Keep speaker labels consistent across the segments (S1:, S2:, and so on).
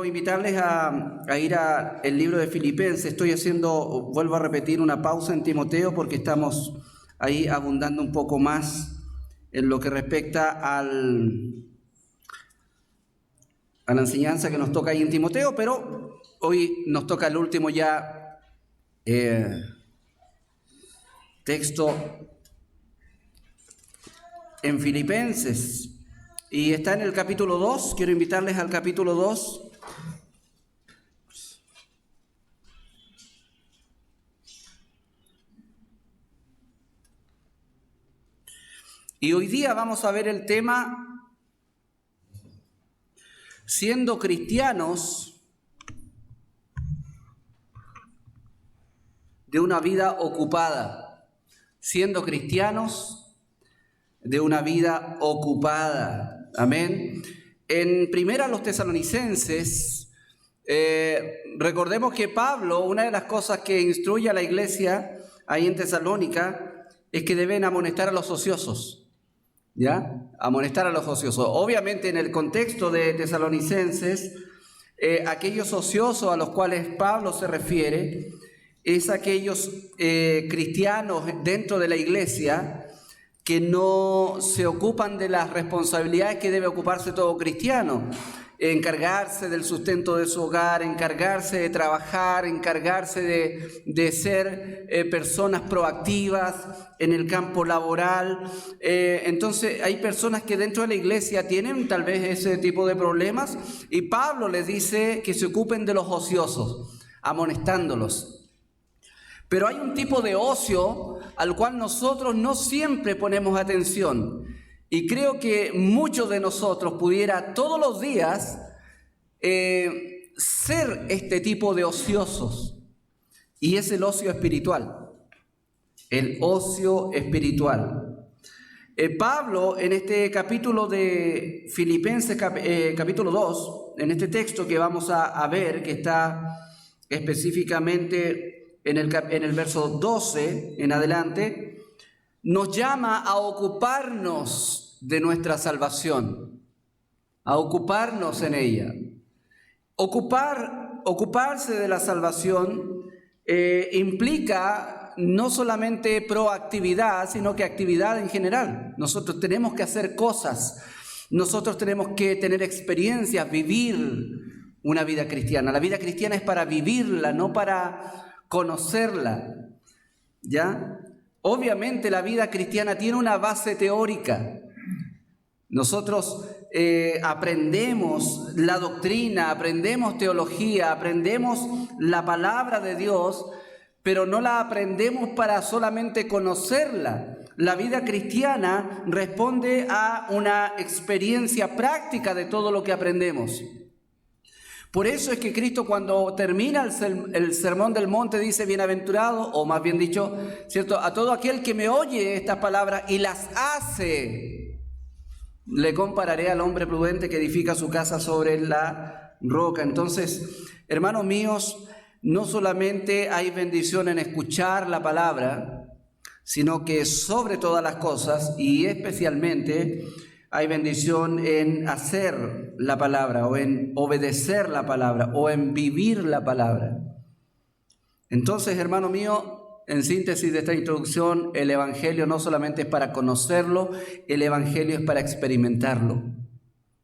S1: quiero invitarles a ir al libro de Filipenses. Vuelvo a repetir, una pausa en Timoteo porque estamos ahí abundando un poco más en lo que respecta a la enseñanza que nos toca ahí en Timoteo, pero hoy nos toca el último ya texto en Filipenses. Y está en el capítulo 2, quiero invitarles al capítulo 2. Y hoy día vamos a ver el tema, siendo cristianos de una vida ocupada. Siendo cristianos de una vida ocupada. Amén. En primera los Tesalonicenses, recordemos que Pablo, una de las cosas que instruye a la iglesia ahí en Tesalónica, es que deben amonestar a los ociosos, ¿ya? Amonestar a los ociosos. Obviamente en el contexto de Tesalonicenses, aquellos ociosos a los cuales Pablo se refiere, es aquellos cristianos dentro de la iglesia que no se ocupan de las responsabilidades que debe ocuparse todo cristiano, encargarse del sustento de su hogar, encargarse de trabajar, encargarse de ser personas proactivas en el campo laboral. Entonces hay personas que dentro de la iglesia tienen tal vez ese tipo de problemas y Pablo les dice que se ocupen de los ociosos, amonestándolos. Pero hay un tipo de ocio al cual nosotros no siempre ponemos atención. Y creo que muchos de nosotros pudiera todos los días ser este tipo de ociosos. Y es el ocio espiritual. El ocio espiritual. Pablo en este capítulo de Filipenses, capítulo 2, en este texto que vamos a ver, que está específicamente en el verso 12 en adelante, nos llama a ocuparnos de nuestra salvación, a ocuparnos en ella. Ocuparse de la salvación implica no solamente proactividad, sino que actividad en general. Nosotros tenemos que hacer cosas, nosotros tenemos que tener experiencias, vivir una vida cristiana. La vida cristiana es para vivirla, no para conocerla, ¿ya? Obviamente la vida cristiana tiene una base teórica. Nosotros aprendemos la doctrina, aprendemos teología, aprendemos la palabra de Dios, pero no la aprendemos para solamente conocerla. La vida cristiana responde a una experiencia práctica de todo lo que aprendemos. Por eso es que Cristo, cuando termina el sermón del monte, dice: bienaventurado, o más bien dicho, ¿cierto?, a todo aquel que me oye estas palabras y las hace, le compararé al hombre prudente que edifica su casa sobre la roca. Entonces, hermanos míos, no solamente hay bendición en escuchar la palabra, sino que sobre todas las cosas, y especialmente, hay bendición en hacer la palabra, o en obedecer la palabra, o en vivir la palabra. Entonces, hermano mío, en síntesis de esta introducción, el Evangelio no solamente es para conocerlo, el Evangelio es para experimentarlo.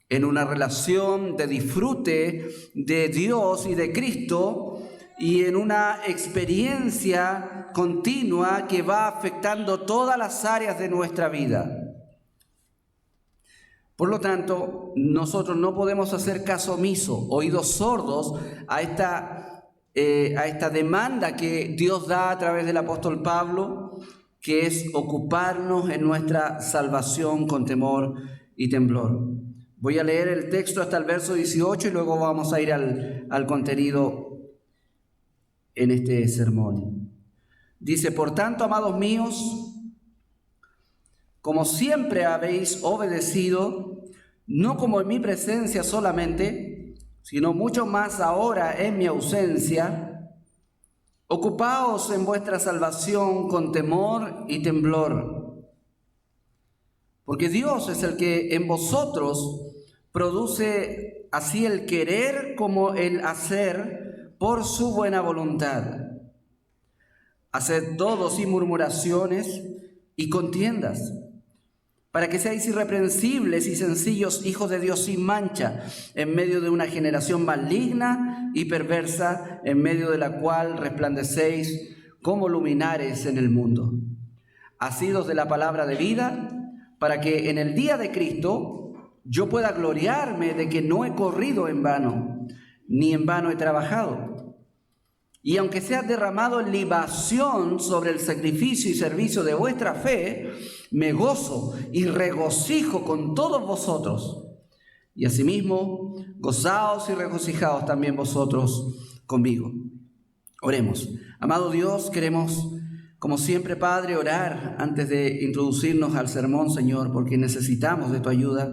S1: En una relación de disfrute de Dios y de Cristo, y en una experiencia continua que va afectando todas las áreas de nuestra vida. Por lo tanto, nosotros no podemos hacer caso omiso, oídos sordos a esta demanda que Dios da a través del apóstol Pablo, que es ocuparnos en nuestra salvación con temor y temblor. Voy a leer el texto hasta el verso 18 y luego vamos a ir al contenido en este sermón. Dice: por tanto, amados míos, como siempre habéis obedecido, no como en mi presencia solamente, sino mucho más ahora en mi ausencia, ocupaos en vuestra salvación con temor y temblor. Porque Dios es el que en vosotros produce así el querer como el hacer por su buena voluntad. Haced todo sin murmuraciones y contiendas, para que seáis irreprensibles y sencillos hijos de Dios sin mancha, en medio de una generación maligna y perversa, en medio de la cual resplandecéis como luminares en el mundo, asidos de la palabra de vida, para que en el día de Cristo yo pueda gloriarme de que no he corrido en vano, ni en vano he trabajado. Y aunque sea derramado libación sobre el sacrificio y servicio de vuestra fe, me gozo y regocijo con todos vosotros. Y asimismo, gozaos y regocijaos también vosotros conmigo. Oremos. Amado Dios, queremos, como siempre, Padre, orar antes de introducirnos al sermón, Señor, porque necesitamos de tu ayuda.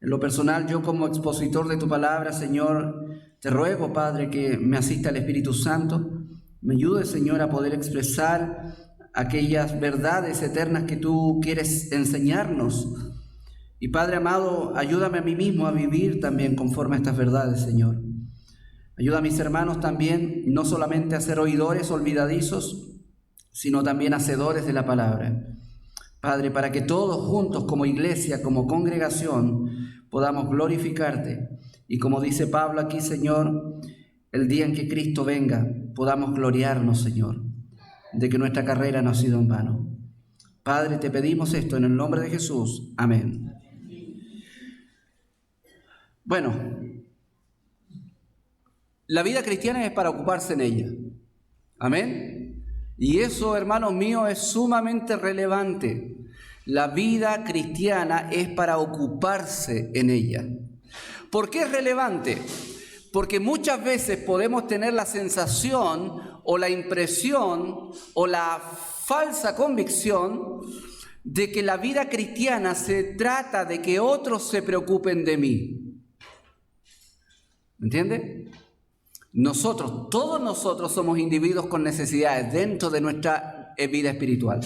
S1: En lo personal, yo como expositor de tu palabra, Señor, te ruego, Padre, que me asista el Espíritu Santo, me ayude, Señor, a poder expresar aquellas verdades eternas que tú quieres enseñarnos. Y Padre amado, ayúdame a mí mismo a vivir también conforme a estas verdades, Señor. Ayuda a mis hermanos también, no solamente a ser oidores olvidadizos, sino también hacedores de la palabra. Padre, para que todos juntos como iglesia, como congregación, podamos glorificarte. Y como dice Pablo aquí, Señor, el día en que Cristo venga, podamos gloriarnos, Señor, de que nuestra carrera no ha sido en vano. Padre, te pedimos esto en el nombre de Jesús. Amén. Bueno, la vida cristiana es para ocuparse en ella. Amén. Y eso, hermanos míos, es sumamente relevante. La vida cristiana es para ocuparse en ella. ¿Por qué es relevante? Porque muchas veces podemos tener la sensación o la impresión o la falsa convicción de que la vida cristiana se trata de que otros se preocupen de mí. ¿Me entiende? Nosotros, todos nosotros somos individuos con necesidades dentro de nuestra vida espiritual.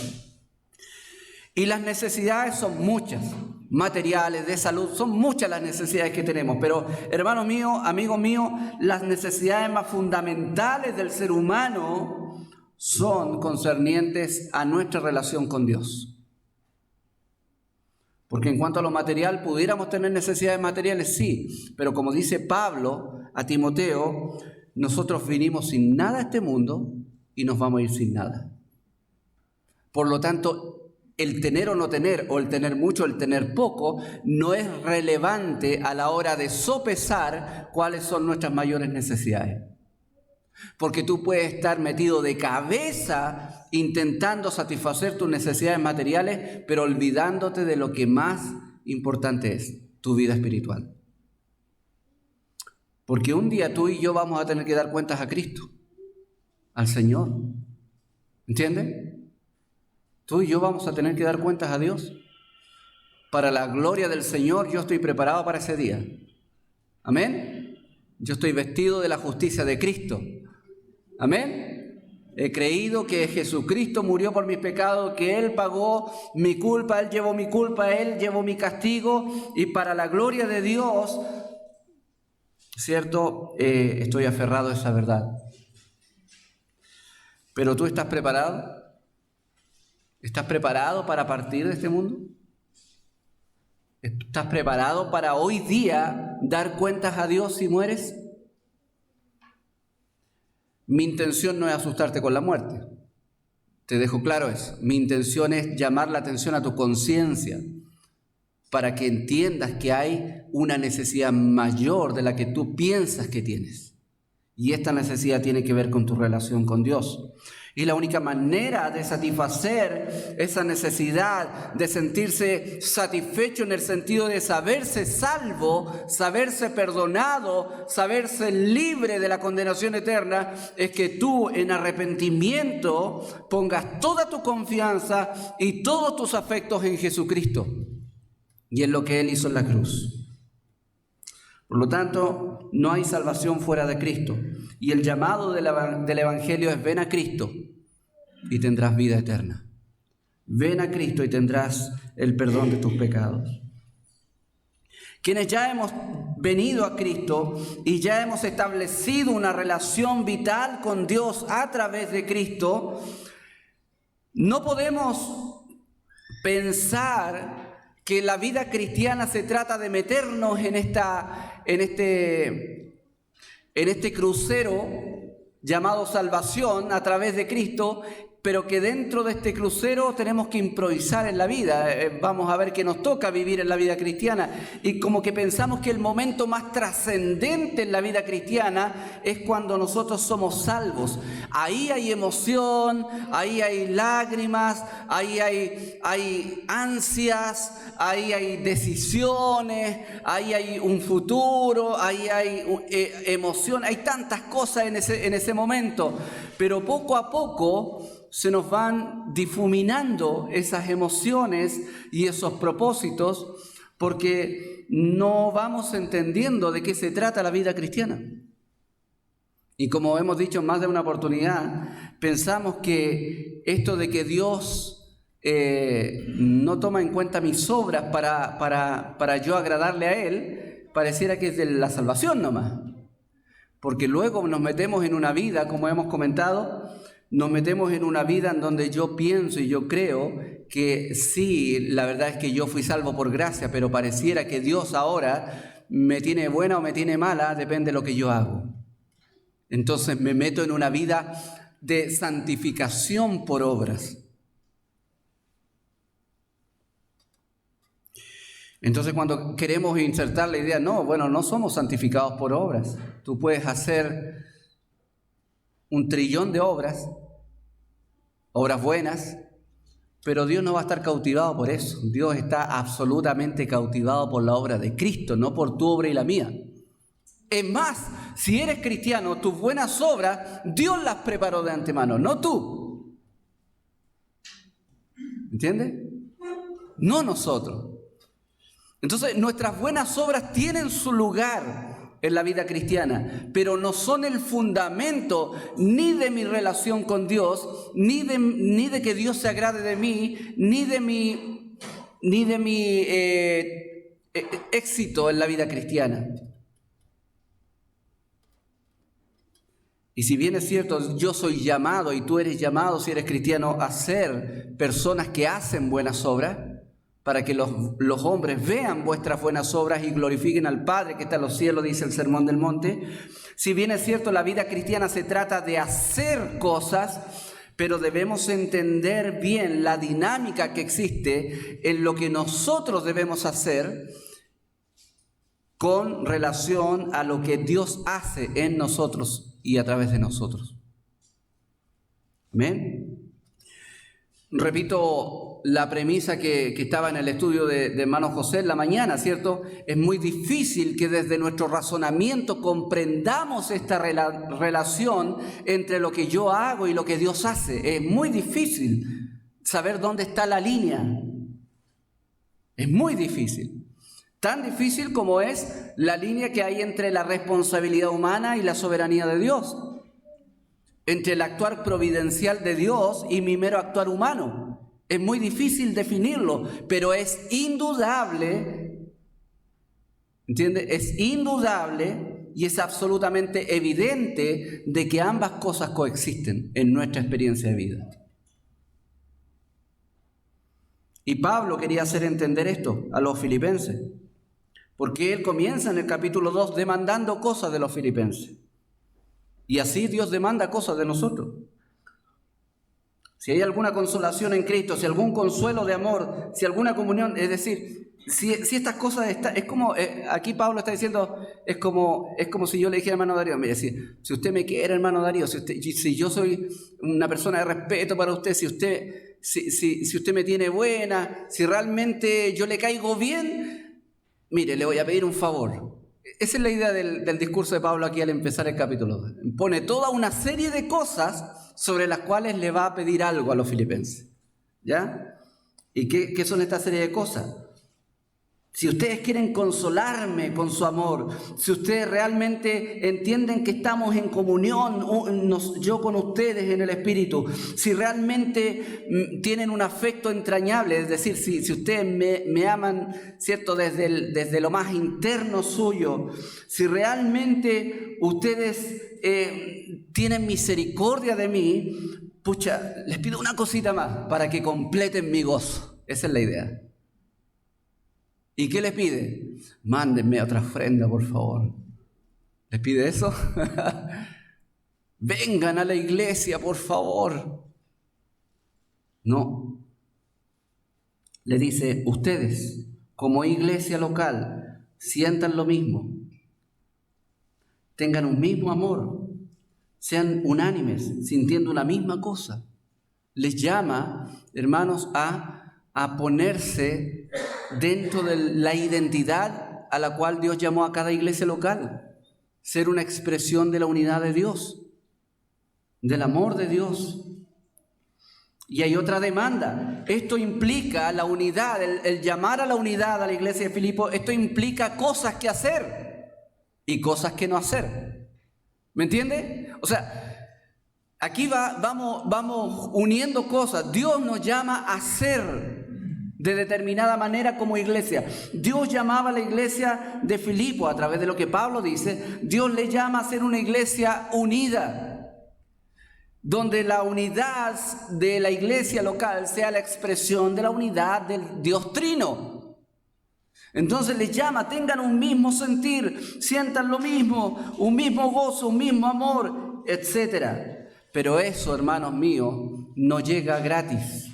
S1: Y las necesidades son muchas, materiales, de salud, son muchas las necesidades que tenemos. Pero, hermanos míos, amigos míos, las necesidades más fundamentales del ser humano son concernientes a nuestra relación con Dios. Porque en cuanto a lo material, pudiéramos tener necesidades materiales, sí, pero como dice Pablo a Timoteo, nosotros vinimos sin nada a este mundo y nos vamos a ir sin nada. Por lo tanto, el tener o no tener, o el tener mucho o el tener poco, no es relevante a la hora de sopesar cuáles son nuestras mayores necesidades. Porque tú puedes estar metido de cabeza intentando satisfacer tus necesidades materiales, pero olvidándote de lo que más importante es, tu vida espiritual. Porque un día tú y yo vamos a tener que dar cuentas a Cristo, al Señor. ¿Entiendes? Tú y yo vamos a tener que dar cuentas a Dios. Para la gloria del Señor, yo estoy preparado para ese día. Amén. Yo estoy vestido de la justicia de Cristo. Amén. He creído que Jesucristo murió por mis pecados, que Él pagó mi culpa, Él llevó mi culpa, Él llevó mi castigo. Y para la gloria de Dios, ¿cierto? Estoy aferrado a esa verdad. ¿Pero tú estás preparado? ¿Estás preparado para partir de este mundo? ¿Estás preparado para hoy día dar cuentas a Dios si mueres? Mi intención no es asustarte con la muerte. Te dejo claro eso. Mi intención es llamar la atención a tu conciencia para que entiendas que hay una necesidad mayor de la que tú piensas que tienes. Y esta necesidad tiene que ver con tu relación con Dios. Y la única manera de satisfacer esa necesidad, de sentirse satisfecho en el sentido de saberse salvo, saberse perdonado, saberse libre de la condenación eterna, es que tú en arrepentimiento pongas toda tu confianza y todos tus afectos en Jesucristo y en lo que Él hizo en la cruz. Por lo tanto, no hay salvación fuera de Cristo. Y el llamado del Evangelio es: ven a Cristo y tendrás vida eterna. Ven a Cristo y tendrás el perdón de tus pecados. Quienes ya hemos venido a Cristo y ya hemos establecido una relación vital con Dios a través de Cristo, no podemos pensar que la vida cristiana se trata de meternos en este crucero llamado salvación a través de Cristo, pero que dentro de este crucero tenemos que improvisar en la vida. Vamos a ver que nos toca vivir en la vida cristiana y como que pensamos que el momento más trascendente en la vida cristiana es cuando nosotros somos salvos. Ahí hay emoción, ahí hay lágrimas, ahí hay ansias, ahí hay decisiones, ahí hay un futuro, ahí hay emoción, hay tantas cosas en ese momento, pero poco a poco se nos van difuminando esas emociones y esos propósitos porque no vamos entendiendo de qué se trata la vida cristiana. Y como hemos dicho en más de una oportunidad, pensamos que esto de que Dios no toma en cuenta mis obras para yo agradarle a Él, pareciera que es de la salvación nomás. Porque luego nos metemos en una vida, como hemos comentado, nos metemos en una vida en donde yo pienso y yo creo que sí, la verdad es que yo fui salvo por gracia, pero pareciera que Dios ahora me tiene buena o me tiene mala, depende de lo que yo hago. Entonces me meto en una vida de santificación por obras. Entonces cuando queremos insertar la idea, no somos santificados por obras. Tú puedes hacer 1 trillón de obras buenas, pero Dios no va a estar cautivado por eso. Dios está absolutamente cautivado por la obra de Cristo, no por tu obra y la mía. Es más, si eres cristiano, tus buenas obras, Dios las preparó de antemano, no tú. ¿Entiendes? No nosotros. Entonces, nuestras buenas obras tienen su lugar en la vida cristiana, pero no son el fundamento ni de mi relación con Dios, ni de que Dios se agrade de mí, ni de mi éxito en la vida cristiana. Y si bien es cierto, yo soy llamado y tú eres llamado, si eres cristiano, a ser personas que hacen buenas obras, para que los hombres vean vuestras buenas obras y glorifiquen al Padre que está en los cielos, dice el Sermón del Monte. Si bien es cierto, la vida cristiana se trata de hacer cosas, pero debemos entender bien la dinámica que existe en lo que nosotros debemos hacer con relación a lo que Dios hace en nosotros y a través de nosotros. ¿Amén? Repito la premisa que estaba en el estudio de hermano José en la mañana, ¿cierto? Es muy difícil que desde nuestro razonamiento comprendamos esta relación entre lo que yo hago y lo que Dios hace. Es muy difícil saber dónde está la línea. Es muy difícil. Tan difícil como es la línea que hay entre la responsabilidad humana y la soberanía de Dios. Entre el actuar providencial de Dios y mi mero actuar humano. Es muy difícil definirlo, pero es indudable, ¿entiende? Es indudable y es absolutamente evidente de que ambas cosas coexisten en nuestra experiencia de vida. Y Pablo quería hacer entender esto a los filipenses, porque él comienza en el capítulo 2 demandando cosas de los filipenses. Y así Dios demanda cosas de nosotros. Si hay alguna consolación en Cristo, si algún consuelo de amor, si alguna comunión, es decir, si estas cosas es como, aquí Pablo está diciendo, es como si yo le dijera a hermano Darío, mire, si usted me quiere, hermano Darío, si yo soy una persona de respeto para usted, si usted me tiene buena, si realmente yo le caigo bien, mire, le voy a pedir un favor. Esa es la idea del discurso de Pablo aquí al empezar el capítulo 2. Pone toda una serie de cosas sobre las cuales le va a pedir algo a los filipenses. ¿Ya? ¿Y qué son esta serie de cosas? si ustedes quieren consolarme con su amor, si ustedes realmente entienden que estamos en comunión, yo con ustedes en el Espíritu, si realmente tienen un afecto entrañable, es decir, si ustedes me aman, ¿cierto?, desde lo más interno suyo, si realmente ustedes tienen misericordia de mí, pucha, les pido una cosita más para que completen mi gozo. Esa es la idea. ¿Y qué les pide? Mándenme otra ofrenda, por favor. ¿Les pide eso? Vengan a la iglesia, por favor. No. Le dice, ustedes, como iglesia local, sientan lo mismo. Tengan un mismo amor. Sean unánimes, sintiendo una misma cosa. Les llama, hermanos, a ponerse dentro de la identidad a la cual Dios llamó a cada iglesia local. Ser una expresión de la unidad de Dios, del amor de Dios. Y hay otra demanda. Esto implica la unidad, el llamar a la unidad a la iglesia de Filipos. Esto implica cosas que hacer y cosas que no hacer. ¿Me entiende? O sea, aquí vamos uniendo cosas. Dios nos llama a ser de determinada manera como iglesia. Dios llamaba a la iglesia de Filipo, a través de lo que Pablo dice, Dios le llama a ser una iglesia unida, donde la unidad de la iglesia local sea la expresión de la unidad del Dios Trino. Entonces les llama, tengan un mismo sentir, sientan lo mismo, un mismo gozo, un mismo amor, etc. Pero eso, hermanos míos, no llega gratis.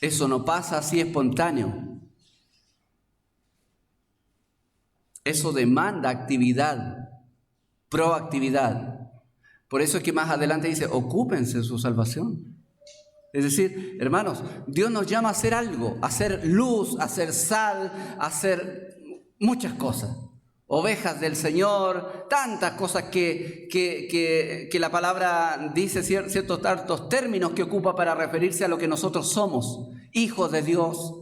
S1: Eso no pasa así espontáneo. Eso demanda actividad, proactividad. Por eso es que más adelante dice, ocúpense de su salvación. Es decir, hermanos, Dios nos llama a hacer algo, a hacer luz, a hacer sal, a hacer muchas cosas. Ovejas del Señor, tantas cosas que la palabra dice, ciertos tantos términos que ocupa para referirse a lo que nosotros somos, hijos de Dios,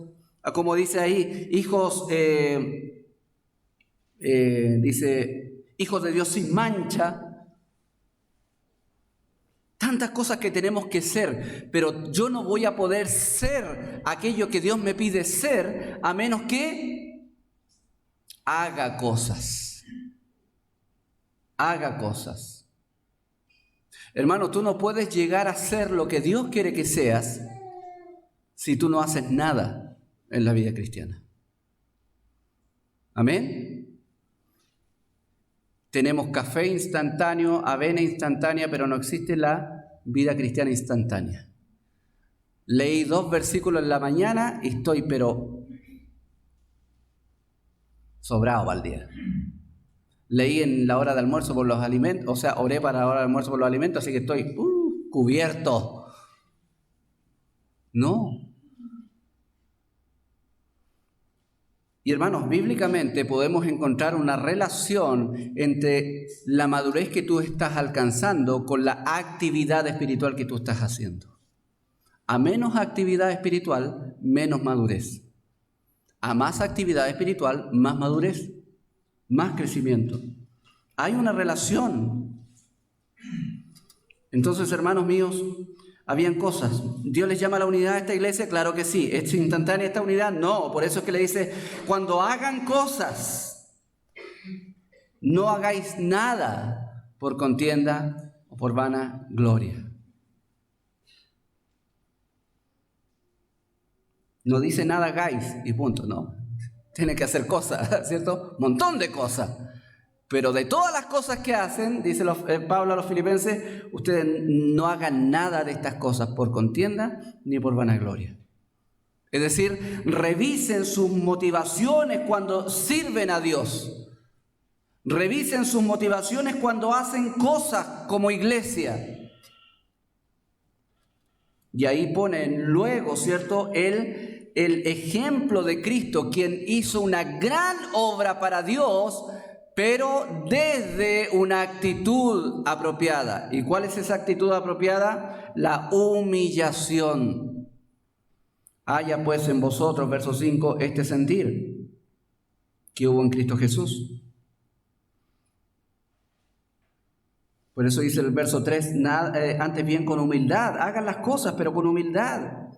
S1: como dice ahí, hijos, dice, hijos de Dios sin mancha, tantas cosas que tenemos que ser, pero yo no voy a poder ser aquello que Dios me pide ser a menos que haga cosas. Haga cosas. Hermano, tú no puedes llegar a ser lo que Dios quiere que seas si tú no haces nada en la vida cristiana. ¿Amén? Tenemos café instantáneo, avena instantánea, pero no existe la vida cristiana instantánea. Leí 2 versículos en la mañana y estoy, pero sobrado para el día. Leí en la hora de almuerzo por los alimentos, o sea, oré para la hora de almuerzo por los alimentos, así que estoy cubierto. No. Y hermanos, bíblicamente podemos encontrar una relación entre la madurez que tú estás alcanzando con la actividad espiritual que tú estás haciendo. A menos actividad espiritual, menos madurez. A más actividad espiritual, más madurez, más crecimiento. Hay una relación. Entonces, hermanos míos, habían cosas. ¿Dios les llama a la unidad a esta iglesia? Claro que sí. ¿Es instantánea esta unidad? No. Por eso es que le dice, cuando hagan cosas, no hagáis nada por contienda o por vana gloria. No dice nada hagáis y punto, no. Tiene que hacer cosas, ¿cierto? Un montón de cosas. Pero de todas las cosas que hacen, dice Pablo a los filipenses, ustedes no hagan nada de estas cosas por contienda ni por vanagloria. Es decir, revisen sus motivaciones cuando sirven a Dios. Revisen sus motivaciones cuando hacen cosas como iglesia. Y ahí ponen luego, ¿cierto?, el ejemplo de Cristo, quien hizo una gran obra para Dios, pero desde una actitud apropiada. ¿Y cuál es esa actitud apropiada? La humillación. Haya pues en vosotros, verso 5, este sentir que hubo en Cristo Jesús. Por eso dice el verso 3, antes bien con humildad, hagan las cosas, pero con humildad.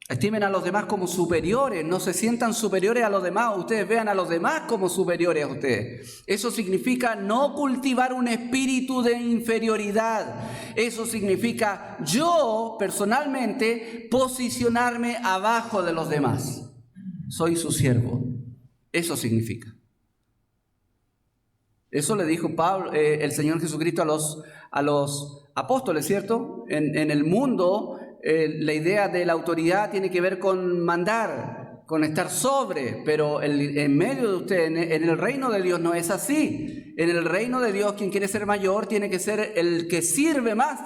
S1: Estimen a los demás como superiores, no se sientan superiores a los demás, ustedes vean a los demás como superiores a ustedes. Eso significa no cultivar un espíritu de inferioridad. Eso significa yo, personalmente, posicionarme abajo de los demás. Soy su siervo. Eso significa. Eso le dijo Pablo, el Señor Jesucristo a los apóstoles, ¿cierto? En el mundo, la idea de la autoridad tiene que ver con mandar, con estar sobre, pero en medio de usted, en el reino de Dios no es así. En el reino de Dios, quien quiere ser mayor tiene que ser el que sirve más.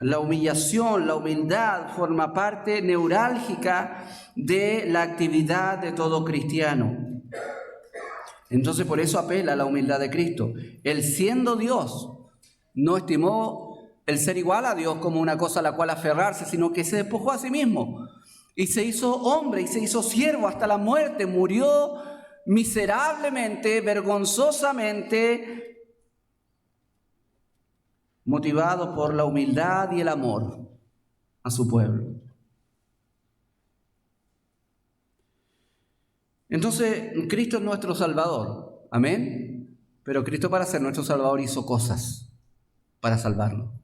S1: La humillación, la humildad forma parte neurálgica de la actividad de todo cristiano. Entonces por eso apela a la humildad de Cristo. Él, siendo Dios, no estimó el ser igual a Dios como una cosa a la cual aferrarse, sino que se despojó a sí mismo y se hizo hombre y se hizo siervo hasta la muerte. Murió miserablemente, vergonzosamente, motivado por la humildad y el amor a su pueblo. Entonces, Cristo es nuestro Salvador, amén. Pero Cristo, para ser nuestro Salvador, hizo cosas para salvarlo.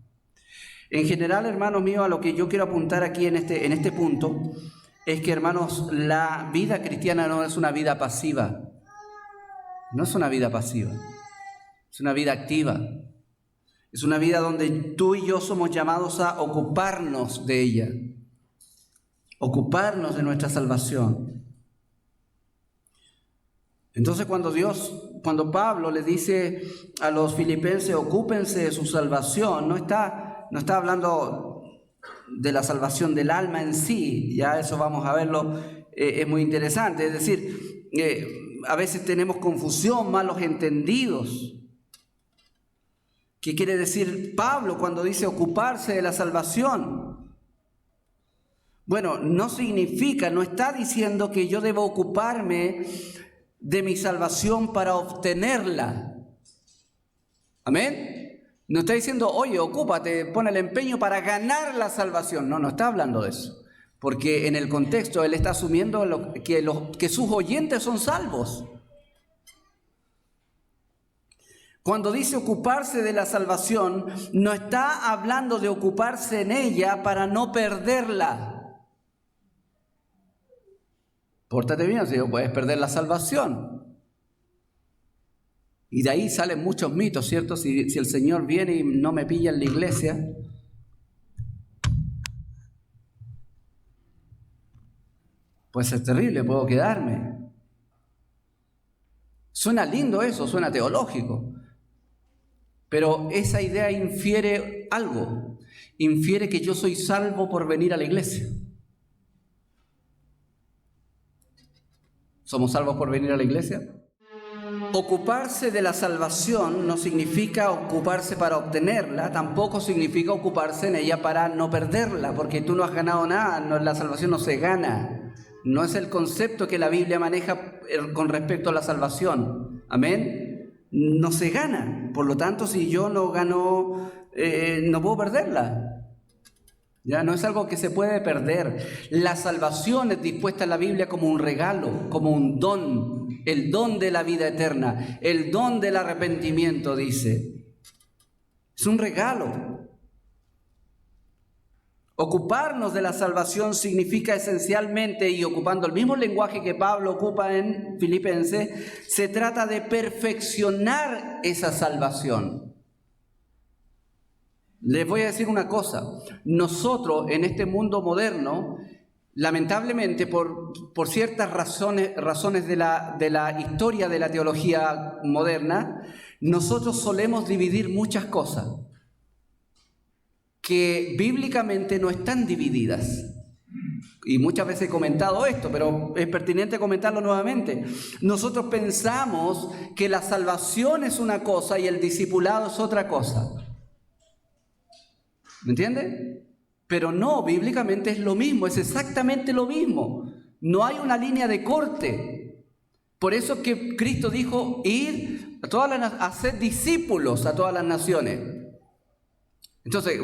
S1: En general, hermanos míos, a lo que yo quiero apuntar aquí en este punto es que, hermanos, la vida cristiana no es una vida pasiva. No es una vida pasiva, es una vida activa. Es una vida donde tú y yo somos llamados a ocuparnos de ella, ocuparnos de nuestra salvación. Entonces cuando Pablo le dice a los filipenses, ocúpense de su salvación, no está hablando de la salvación del alma en sí, ya eso vamos a verlo, es muy interesante. Es decir, a veces tenemos confusión, malos entendidos. ¿Qué quiere decir Pablo cuando dice ocuparse de la salvación? Bueno, no está diciendo que yo debo ocuparme de mi salvación para obtenerla. ¿Amén? No está diciendo, oye, ocúpate, pon el empeño para ganar la salvación. No está hablando de eso. Porque en el contexto él está asumiendo que sus oyentes son salvos. Cuando dice ocuparse de la salvación, no está hablando de ocuparse en ella para no perderla. Pórtate bien, si no puedes perder la salvación. Y de ahí salen muchos mitos, ¿cierto? Si el Señor viene y no me pilla en la iglesia, puede ser terrible, puedo quedarme. Suena lindo eso, suena teológico. Pero esa idea infiere algo. Infiere que yo soy salvo por venir a la iglesia. ¿Somos salvos por venir a la iglesia? Ocuparse de la salvación no significa ocuparse para obtenerla, tampoco significa ocuparse en ella para no perderla, porque tú no has ganado nada, la salvación no se gana. No es el concepto que la Biblia maneja con respecto a la salvación. Amén. No se gana, por lo tanto, si yo no gano, no puedo perderla. Ya no es algo que se puede perder. La salvación es dispuesta en la Biblia como un regalo, como un don, el don de la vida eterna, el don del arrepentimiento, dice. Es un regalo. Ocuparnos de la salvación significa esencialmente, y ocupando el mismo lenguaje que Pablo ocupa en Filipenses, se trata de perfeccionar esa salvación. Les voy a decir una cosa, nosotros en este mundo moderno, lamentablemente por ciertas razones de la historia de la teología moderna, nosotros solemos dividir muchas cosas que bíblicamente no están divididas. Y muchas veces he comentado esto, pero es pertinente comentarlo nuevamente. Nosotros pensamos que la salvación es una cosa y el discipulado es otra cosa. ¿Me entiende? Pero no, bíblicamente es lo mismo, es exactamente lo mismo. No hay una línea de corte. Por eso que Cristo dijo, ir a ser discípulos a todas las naciones. Entonces,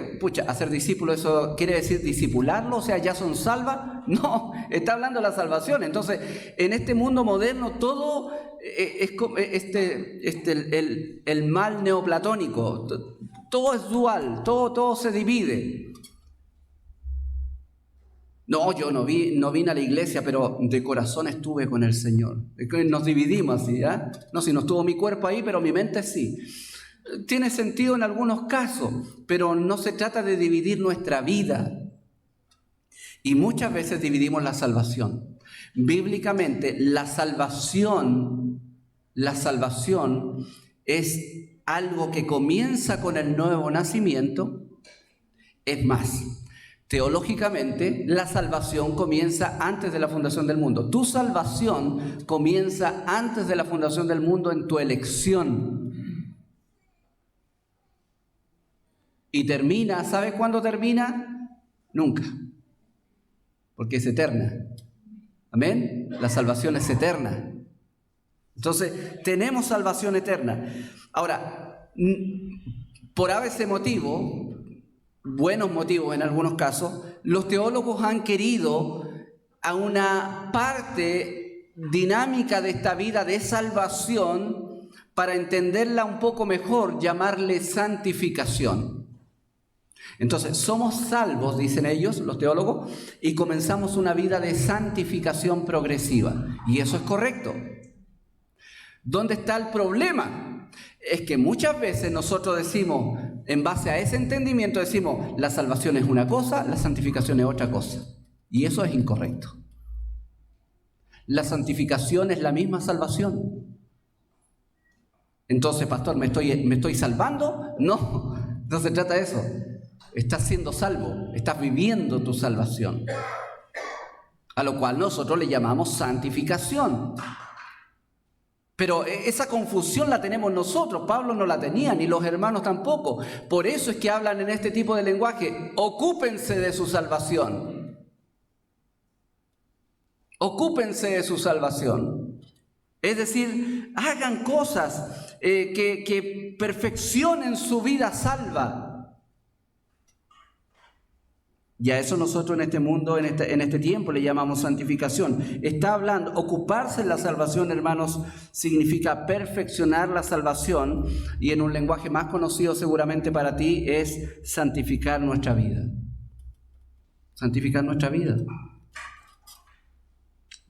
S1: hacer discípulos, ¿eso quiere decir discipularlo? O sea, ¿ya son salvas? No, está hablando de la salvación. Entonces, en este mundo moderno todo es el mal neoplatónico. Todo es dual, todo se divide. No, yo no vine a la iglesia, pero de corazón estuve con el Señor. Nos dividimos así, ¿eh? No, si no estuvo mi cuerpo ahí, pero mi mente sí. Tiene sentido en algunos casos, pero no se trata de dividir nuestra vida. Y muchas veces dividimos la salvación. Bíblicamente, la salvación es algo que comienza con el nuevo nacimiento. Es más, teológicamente, la salvación comienza antes de la fundación del mundo. Tu salvación comienza antes de la fundación del mundo en tu elección. Y termina, ¿sabe cuándo termina? Nunca. Porque es eterna. Amén. La salvación es eterna. Entonces, tenemos salvación eterna. Ahora, por ese motivo, buenos motivos en algunos casos, los teólogos han querido a una parte dinámica de esta vida de salvación, para entenderla un poco mejor, llamarle santificación. Entonces, somos salvos, dicen ellos, los teólogos, y comenzamos una vida de santificación progresiva. Y eso es correcto. ¿Dónde está el problema? Es que muchas veces nosotros decimos, en base a ese entendimiento, decimos, la salvación es una cosa, la santificación es otra cosa. Y eso es incorrecto. La santificación es la misma salvación. Entonces, pastor, ¿me estoy salvando? No se trata de eso. Estás siendo salvo, estás viviendo tu salvación, a lo cual nosotros le llamamos santificación. Pero esa confusión la tenemos nosotros. Pablo no la tenía, ni los hermanos tampoco. Por eso es que hablan en este tipo de lenguaje. Ocúpense de su salvación. Ocúpense de su salvación. Es decir, hagan cosas que perfeccionen su vida salva. Y a eso nosotros en este mundo, en este tiempo, le llamamos santificación. Está hablando, ocuparse en la salvación, hermanos, significa perfeccionar la salvación. Y en un lenguaje más conocido seguramente para ti es santificar nuestra vida. Santificar nuestra vida.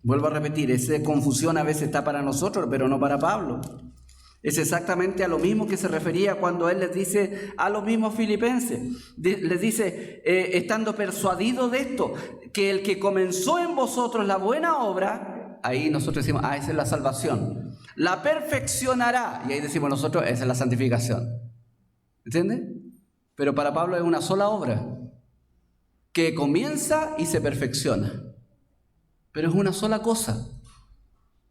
S1: Vuelvo a repetir, esa confusión a veces está para nosotros, pero no para Pablo. Es exactamente a lo mismo que se refería cuando él les dice a los mismos filipenses. Les dice, estando persuadidos de esto, que el que comenzó en vosotros la buena obra, ahí nosotros decimos, esa es la salvación, la perfeccionará. Y ahí decimos nosotros, esa es la santificación. ¿Entiendes? Pero para Pablo es una sola obra, que comienza y se perfecciona. Pero es una sola cosa.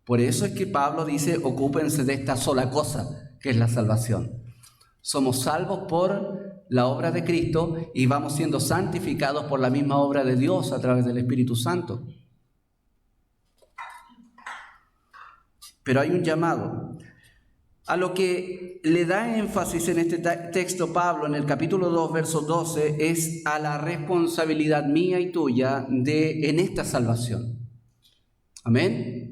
S1: Por eso es que Pablo dice, ocúpense de esta sola cosa, que es la salvación. Somos salvos por la obra de Cristo y vamos siendo santificados por la misma obra de Dios a través del Espíritu Santo. Pero hay un llamado. A lo que le da énfasis en este texto Pablo, en el capítulo 2, verso 12, es a la responsabilidad mía y tuya en esta salvación. Amén.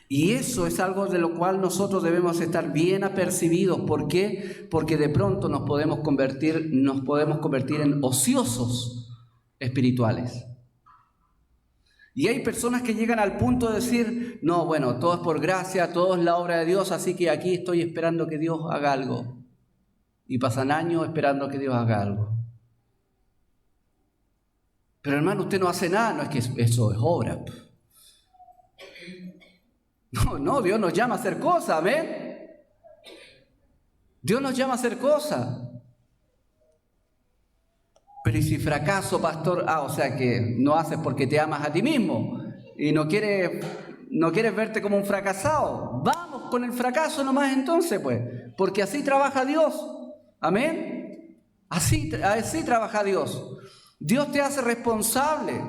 S1: Y eso es algo de lo cual nosotros debemos estar bien apercibidos. ¿Por qué? Porque de pronto nos podemos convertir en ociosos espirituales. Y hay personas que llegan al punto de decir, no, bueno, todo es por gracia, todo es la obra de Dios, así que aquí estoy esperando que Dios haga algo. Y pasan años esperando que Dios haga algo. Pero hermano, usted no hace nada, no es que eso es obra. No, Dios nos llama a hacer cosas, amén. Dios nos llama a hacer cosas. Pero ¿y si fracaso, pastor? O sea que no haces porque te amas a ti mismo y no quieres verte como un fracasado. Vamos con el fracaso nomás entonces, pues, porque así trabaja Dios. Amén. Así trabaja Dios. Dios te hace responsable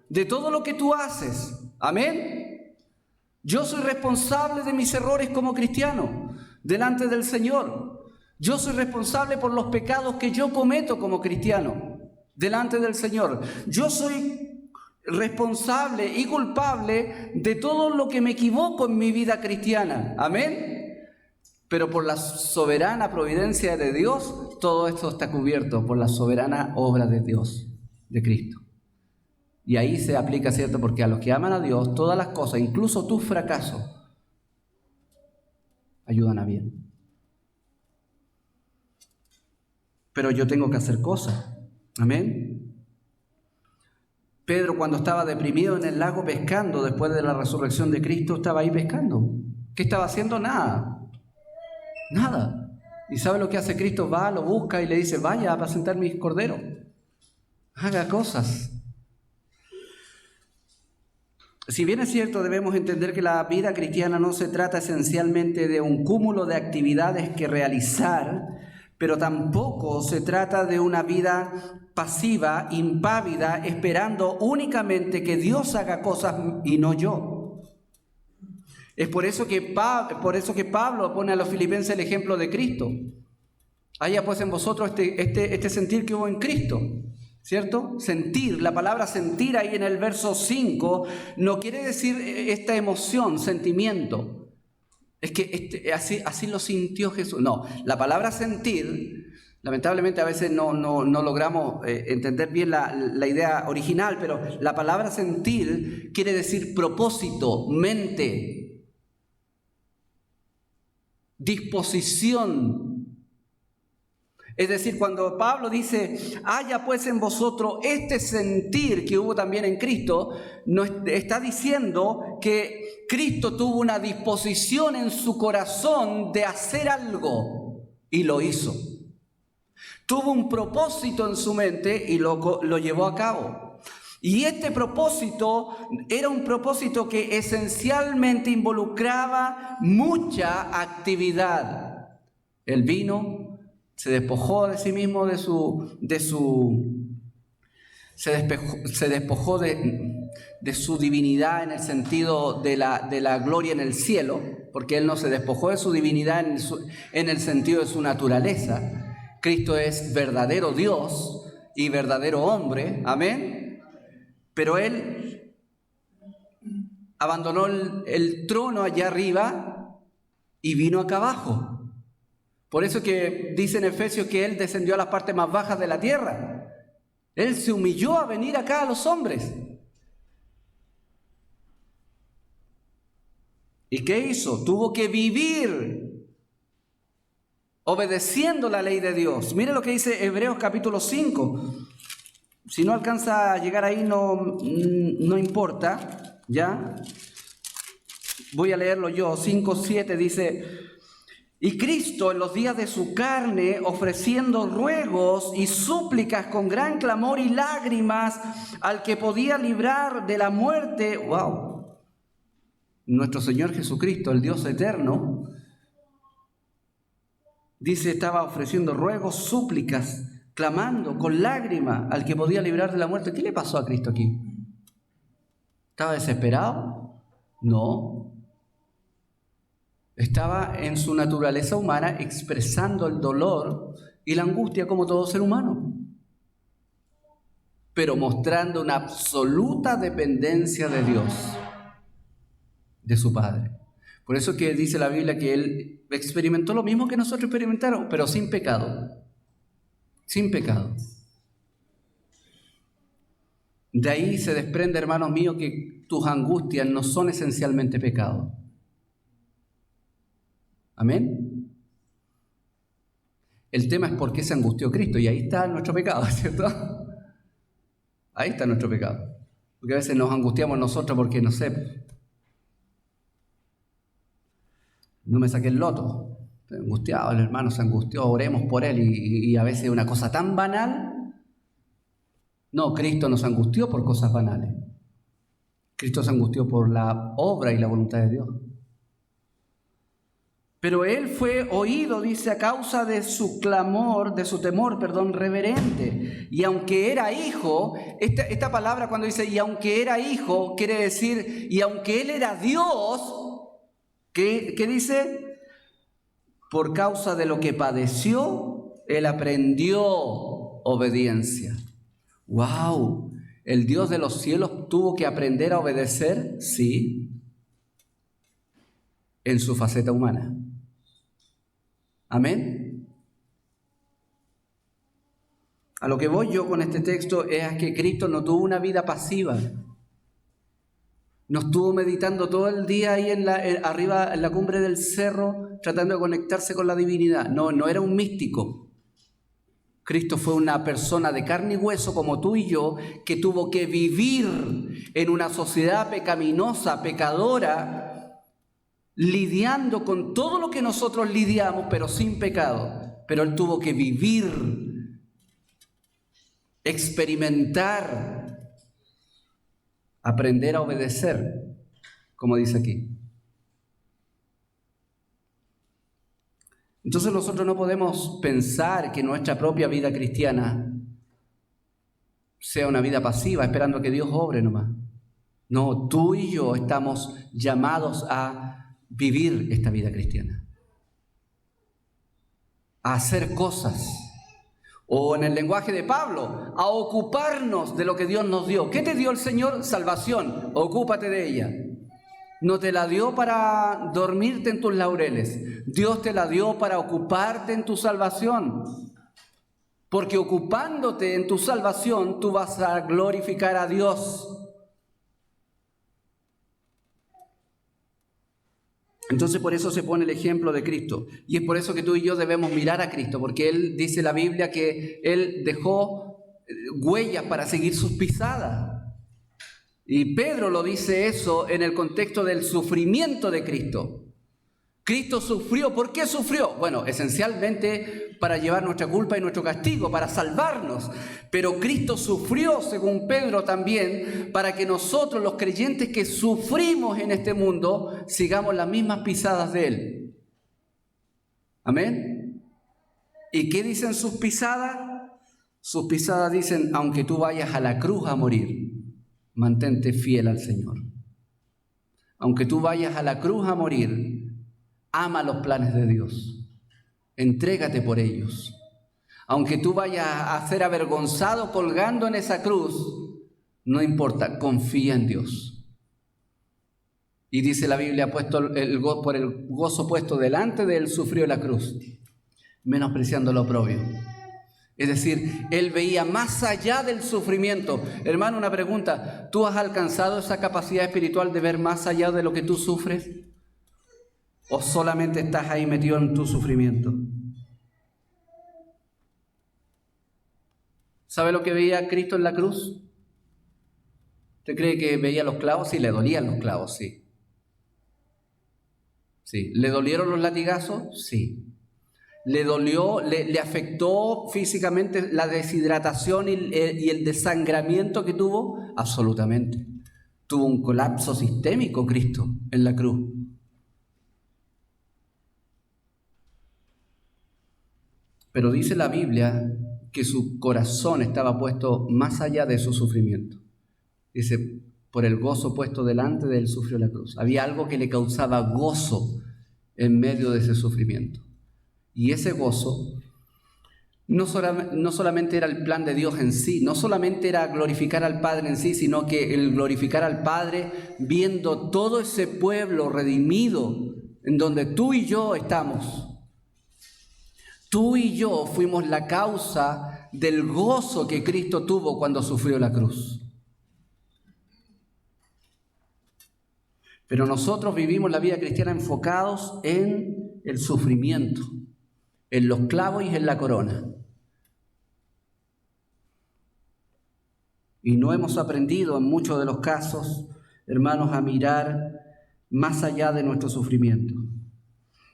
S1: de todo lo que tú haces. Amén. Yo soy responsable de mis errores como cristiano delante del Señor. Yo soy responsable por los pecados que yo cometo como cristiano delante del Señor. Yo soy responsable y culpable de todo lo que me equivoco en mi vida cristiana. Amén. Pero por la soberana providencia de Dios, todo esto está cubierto por la soberana obra de Dios, de Cristo. Y ahí se aplica, ¿cierto? Porque a los que aman a Dios, todas las cosas, incluso tus fracasos, ayudan a bien. Pero yo tengo que hacer cosas. Amén. Pedro, cuando estaba deprimido en el lago pescando, después de la resurrección de Cristo, estaba ahí pescando. ¿Qué estaba haciendo? Nada. ¿Y sabe lo que hace Cristo? Va, lo busca y le dice, vaya a apacentar mis corderos. Haga cosas. Si bien es cierto, debemos entender que la vida cristiana no se trata esencialmente de un cúmulo de actividades que realizar, pero tampoco se trata de una vida pasiva, impávida, esperando únicamente que Dios haga cosas y no yo. Es por eso que Pablo pone a los filipenses el ejemplo de Cristo. Haya pues en vosotros este sentir que hubo en Cristo, ¿cierto? Sentir, la palabra sentir ahí en el verso 5 no quiere decir esta emoción, sentimiento. Es que así lo sintió Jesús. No, la palabra sentir, lamentablemente a veces no logramos entender bien la idea original, pero la palabra sentir quiere decir propósito, mente, disposición. Es decir, cuando Pablo dice, haya pues en vosotros este sentir que hubo también en Cristo, nos está diciendo que Cristo tuvo una disposición en su corazón de hacer algo y lo hizo. Tuvo un propósito en su mente y lo llevó a cabo. Y este propósito era un propósito que esencialmente involucraba mucha actividad. Él vino, se despojó de sí mismo, se despojó de su divinidad en el sentido de la gloria en el cielo, porque Él no se despojó de su divinidad en el sentido de su naturaleza. Cristo es verdadero Dios y verdadero hombre, amén. Pero Él abandonó el trono allá arriba y vino acá abajo. Por eso que dice en Efesios que Él descendió a las partes más bajas de la tierra. Él se humilló a venir acá a los hombres. ¿Y qué hizo? Tuvo que vivir obedeciendo la ley de Dios. Mire lo que dice Hebreos capítulo 5. Si no alcanza a llegar ahí, no importa, ¿ya? Voy a leerlo yo. 5:7 dice, y Cristo en los días de su carne, ofreciendo ruegos y súplicas con gran clamor y lágrimas al que podía librar de la muerte, ¡wow! Nuestro Señor Jesucristo, el Dios eterno, dice, estaba ofreciendo ruegos, súplicas, clamando con lágrimas al que podía librar de la muerte. ¿Qué le pasó a Cristo aquí? ¿Estaba desesperado? No. Estaba en su naturaleza humana expresando el dolor y la angustia como todo ser humano, pero mostrando una absoluta dependencia de Dios, de su Padre. Por eso que dice la Biblia que Él experimentó lo mismo que nosotros experimentaron, pero sin pecado. Sin pecado. De ahí se desprende, hermanos míos, que tus angustias no son esencialmente pecado. Amén. El tema es por qué se angustió Cristo, y ahí está nuestro pecado, ¿cierto? Ahí está nuestro pecado. Porque a veces nos angustiamos nosotros porque, no sé, no me saqué el loto. Estoy angustiado, el hermano se angustió, oremos por él, y a veces una cosa tan banal. No, Cristo nos angustió por cosas banales. Cristo se angustió por la obra y la voluntad de Dios. Pero él fue oído, dice, a causa de su clamor, de su temor, reverente. Y aunque era hijo, esta palabra cuando dice, y aunque era hijo, quiere decir, y aunque él era Dios, ¿qué dice? Por causa de lo que padeció, él aprendió obediencia. ¡Wow! ¿El Dios de los cielos tuvo que aprender a obedecer? Sí. En su faceta humana. Amén. A lo que voy yo con este texto es a que Cristo no tuvo una vida pasiva. No estuvo meditando todo el día ahí arriba en la cumbre del cerro tratando de conectarse con la divinidad. No era un místico. Cristo fue una persona de carne y hueso como tú y yo que tuvo que vivir en una sociedad pecaminosa, pecadora, lidiando con todo lo que nosotros lidiamos, pero sin pecado. Pero él tuvo que vivir, experimentar, aprender a obedecer, como dice aquí. Entonces nosotros no podemos pensar que nuestra propia vida cristiana sea una vida pasiva, esperando que Dios obre nomás. No, tú y yo estamos llamados a vivir esta vida cristiana, a hacer cosas, o en el lenguaje de Pablo, a ocuparnos de lo que Dios nos dio. ¿Qué te dio el Señor? Salvación, ocúpate de ella. No te la dio para dormirte en tus laureles, Dios te la dio para ocuparte en tu salvación, porque ocupándote en tu salvación tú vas a glorificar a Dios. Entonces por eso se pone el ejemplo de Cristo. Y es por eso que tú y yo debemos mirar a Cristo, porque Él dice la Biblia que Él dejó huellas para seguir sus pisadas. Y Pedro lo dice eso en el contexto del sufrimiento de Cristo. Cristo sufrió. ¿Por qué sufrió? Bueno, esencialmente para llevar nuestra culpa y nuestro castigo, para salvarnos. Pero Cristo sufrió, según Pedro también, para que nosotros, los creyentes que sufrimos en este mundo, sigamos las mismas pisadas de Él. ¿Amén? ¿Y qué dicen sus pisadas? Sus pisadas dicen, aunque tú vayas a la cruz a morir, mantente fiel al Señor. Aunque tú vayas a la cruz a morir, ama los planes de Dios. Entrégate por ellos. Aunque tú vayas a ser avergonzado colgando en esa cruz, no importa, confía en Dios. Y dice la Biblia, por el gozo puesto delante de él, sufrió la cruz, menospreciando lo oprobio. Es decir, él veía más allá del sufrimiento. Hermano, una pregunta, ¿tú has alcanzado esa capacidad espiritual de ver más allá de lo que tú sufres? ¿O solamente estás ahí metido en tu sufrimiento? ¿Sabe lo que veía Cristo en la cruz? ¿Usted cree que veía los clavos? Sí, le dolían los clavos, sí. Sí. ¿Le dolieron los latigazos? Sí. ¿Le dolió, le afectó físicamente la deshidratación y el desangramiento que tuvo? Absolutamente. Tuvo un colapso sistémico Cristo en la cruz. Pero dice la Biblia que su corazón estaba puesto más allá de su sufrimiento. Dice, por el gozo puesto delante de él sufrió la cruz. Había algo que le causaba gozo en medio de ese sufrimiento. Y ese gozo no solamente era el plan de Dios en sí, no solamente era glorificar al Padre en sí, sino que el glorificar al Padre viendo todo ese pueblo redimido en donde tú y yo estamos. Tú y yo fuimos la causa del gozo que Cristo tuvo cuando sufrió la cruz. Pero nosotros vivimos la vida cristiana enfocados en el sufrimiento, en los clavos y en la corona. Y no hemos aprendido en muchos de los casos, hermanos, a mirar más allá de nuestro sufrimiento.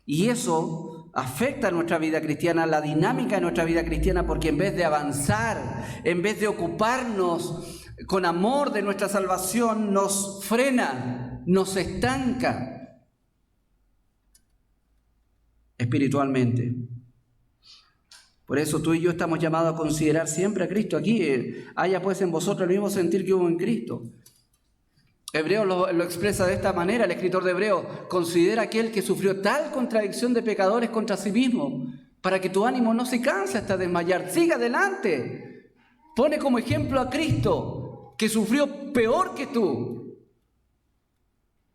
S1: Y eso afecta a nuestra vida cristiana, la dinámica de nuestra vida cristiana, porque en vez de avanzar, en vez de ocuparnos con amor de nuestra salvación, nos frena, nos estanca. espiritualmente. Por eso tú y yo estamos llamados a considerar siempre a Cristo aquí. Haya pues en vosotros el mismo sentir que hubo en Cristo. Hebreos lo expresa de esta manera, el escritor de Hebreos: considera aquel que sufrió tal contradicción de pecadores contra sí mismo, para que tu ánimo no se canse hasta desmayar. Siga adelante. Pone como ejemplo a Cristo, que sufrió peor que tú,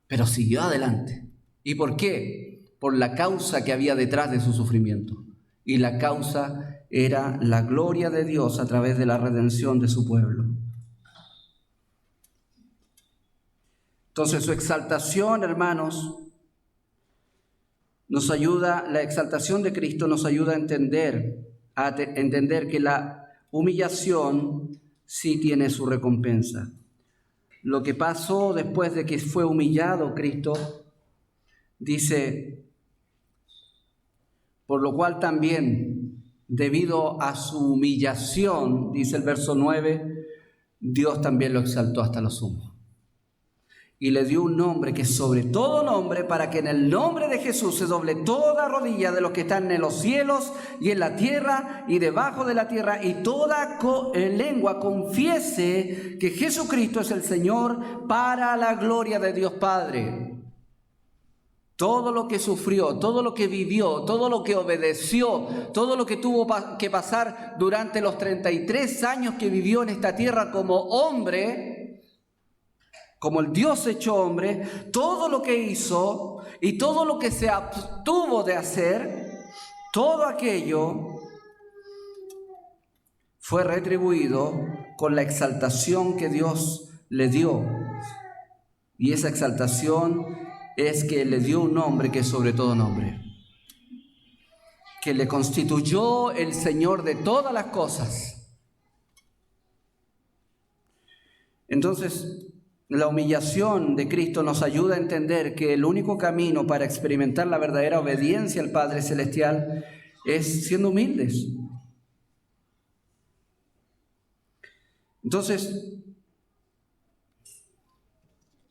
S1: pero siguió adelante. ¿Y por qué? Por la causa que había detrás de su sufrimiento. Y la causa era la gloria de Dios a través de la redención de su pueblo. Entonces su exaltación, hermanos, nos ayuda, la exaltación de Cristo nos ayuda a entender que la humillación sí tiene su recompensa. Lo que pasó después de que fue humillado Cristo, dice: por lo cual también, debido a su humillación, dice el verso 9, Dios también lo exaltó hasta lo sumo. Y le dio un nombre que es sobre todo nombre, para que en el nombre de Jesús se doble toda rodilla de los que están en los cielos y en la tierra y debajo de la tierra, y toda lengua confiese que Jesucristo es el Señor, para la gloria de Dios Padre. Todo lo que sufrió, todo lo que vivió, todo lo que obedeció, todo lo que tuvo que pasar durante los 33 años que vivió en esta tierra como hombre, como el Dios hecho hombre, todo lo que hizo y todo lo que se abstuvo de hacer, todo aquello fue retribuido con la exaltación que Dios le dio. Y esa exaltación es que le dio un nombre que es sobre todo nombre, que le constituyó el Señor de todas las cosas. Entonces, la humillación de Cristo nos ayuda a entender que el único camino para experimentar la verdadera obediencia al Padre Celestial es siendo humildes. Entonces,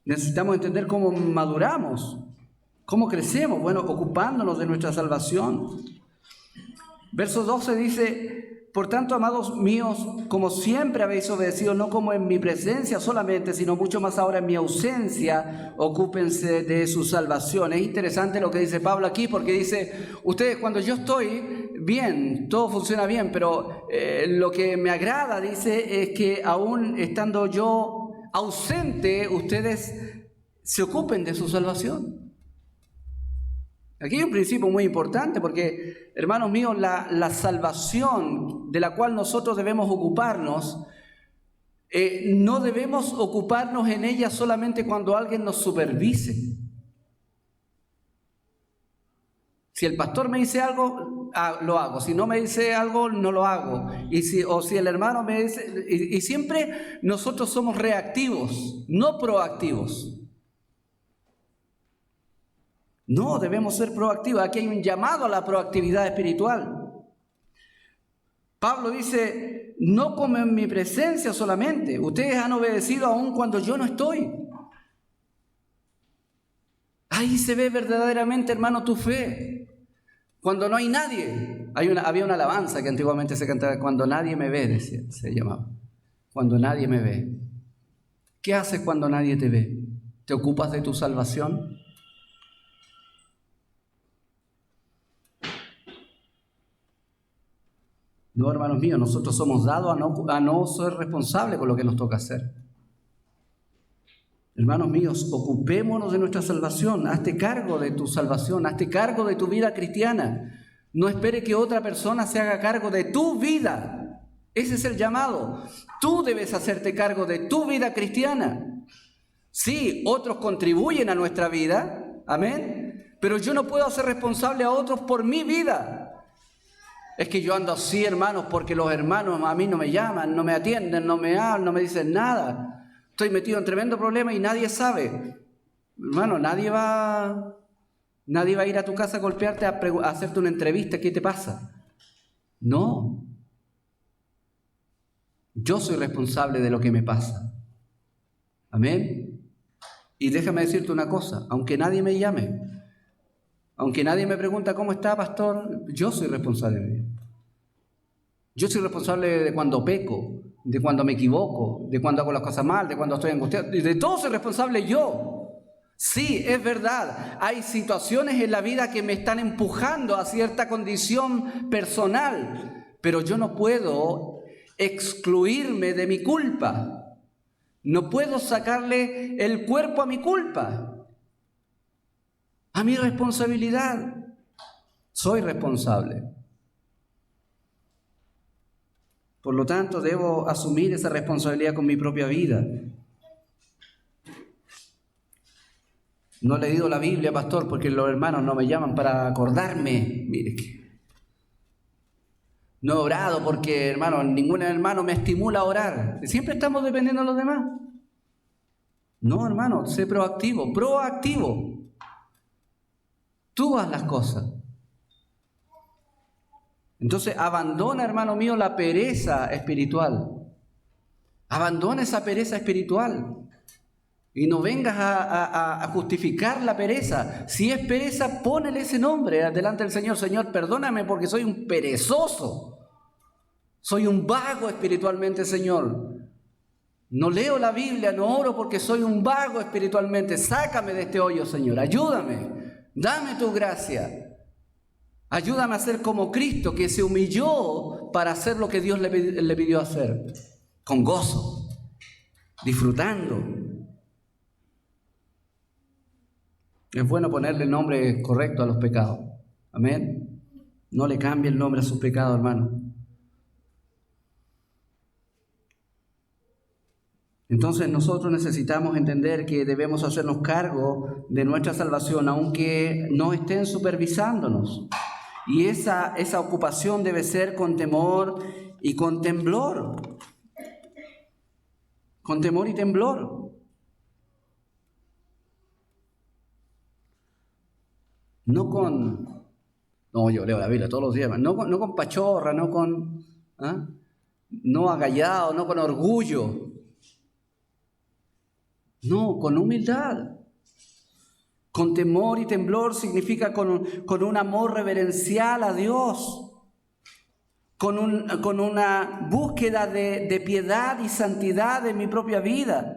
S1: necesitamos entender cómo maduramos, cómo crecemos. Bueno, ocupándonos de nuestra salvación. Verso 12 dice: por tanto, amados míos, como siempre habéis obedecido, no como en mi presencia solamente, sino mucho más ahora en mi ausencia, ocúpense de su salvación. Es interesante lo que dice Pablo aquí, porque dice: ustedes, cuando yo estoy bien, todo funciona bien, pero lo que me agrada, dice, es que aún estando yo ausente, ustedes se ocupen de su salvación. Aquí hay un principio muy importante, porque, hermanos míos, la salvación de la cual nosotros debemos ocuparnos, no debemos ocuparnos en ella solamente cuando alguien nos supervise. Si el pastor me dice algo, lo hago. Si no me dice algo, no lo hago. O si el hermano me dice... Y siempre nosotros somos reactivos, no proactivos. No, debemos ser proactivos. Aquí hay un llamado a la proactividad espiritual. Pablo dice: no como en mi presencia solamente. Ustedes han obedecido aún cuando yo no estoy. Ahí se ve verdaderamente, hermano, tu fe. Cuando no hay nadie. Había una alabanza que antiguamente se cantaba: cuando nadie me ve, se llamaba. Cuando nadie me ve. ¿Qué haces cuando nadie te ve? ¿Te ocupas de tu salvación? No, hermanos míos, nosotros somos dados a no ser responsables con lo que nos toca hacer. Hermanos míos, ocupémonos de nuestra salvación. Hazte cargo de tu salvación, hazte cargo de tu vida cristiana. No espere que otra persona se haga cargo de tu vida. Ese es el llamado. Tú debes hacerte cargo de tu vida cristiana. Sí, otros contribuyen a nuestra vida, amén, pero yo no puedo hacer responsable a otros por mi vida. Es que yo ando así, hermanos, porque los hermanos a mí no me llaman, no me atienden, no me hablan, no me dicen nada. Estoy metido en tremendo problema y nadie sabe. Hermano, nadie va a ir a tu casa a golpearte, a hacerte una entrevista. ¿Qué te pasa? No. Yo soy responsable de lo que me pasa. Amén. Y déjame decirte una cosa, aunque nadie me llame, Aunque nadie me pregunta cómo está, pastor, yo soy responsable de mí. Yo soy responsable de cuando peco, de cuando me equivoco, de cuando hago las cosas mal, de cuando estoy angustiado. De todo soy responsable yo. Sí, es verdad. Hay situaciones en la vida que me están empujando a cierta condición personal, pero yo no puedo excluirme de mi culpa. No puedo sacarle el cuerpo a mi culpa, a mi responsabilidad. Soy responsable. Por lo tanto, debo asumir esa responsabilidad con mi propia vida. No he leído la Biblia, pastor, porque los hermanos no me llaman para acordarme. Mire que no he orado porque, hermano, ningún hermano me estimula a orar. Siempre estamos dependiendo de los demás. No, hermano, sé proactivo, proactivo. Tú haz las cosas. Entonces, abandona, hermano mío, la pereza espiritual. Abandona esa pereza espiritual. Y no vengas a justificar la pereza. Si es pereza, ponele ese nombre delante del Señor. Señor, perdóname porque soy un perezoso. Soy un vago espiritualmente, Señor. No leo la Biblia, no oro porque soy un vago espiritualmente. Sácame de este hoyo, Señor. Ayúdame. Dame tu gracia. Ayúdame a ser como Cristo, que se humilló para hacer lo que Dios le pidió hacer. Con gozo. Disfrutando. Es bueno ponerle el nombre correcto a los pecados. Amén. No le cambie el nombre a sus pecados, hermano. Entonces nosotros necesitamos entender que debemos hacernos cargo de nuestra salvación, aunque no estén supervisándonos. Y esa ocupación debe ser con temor y con temblor. Con temor y temblor. No, yo leo la Biblia todos los días, no con pachorra, no agallado, no con orgullo. No, con humildad. Con temor y temblor significa con un amor reverencial a Dios, con una búsqueda de piedad y santidad en mi propia vida.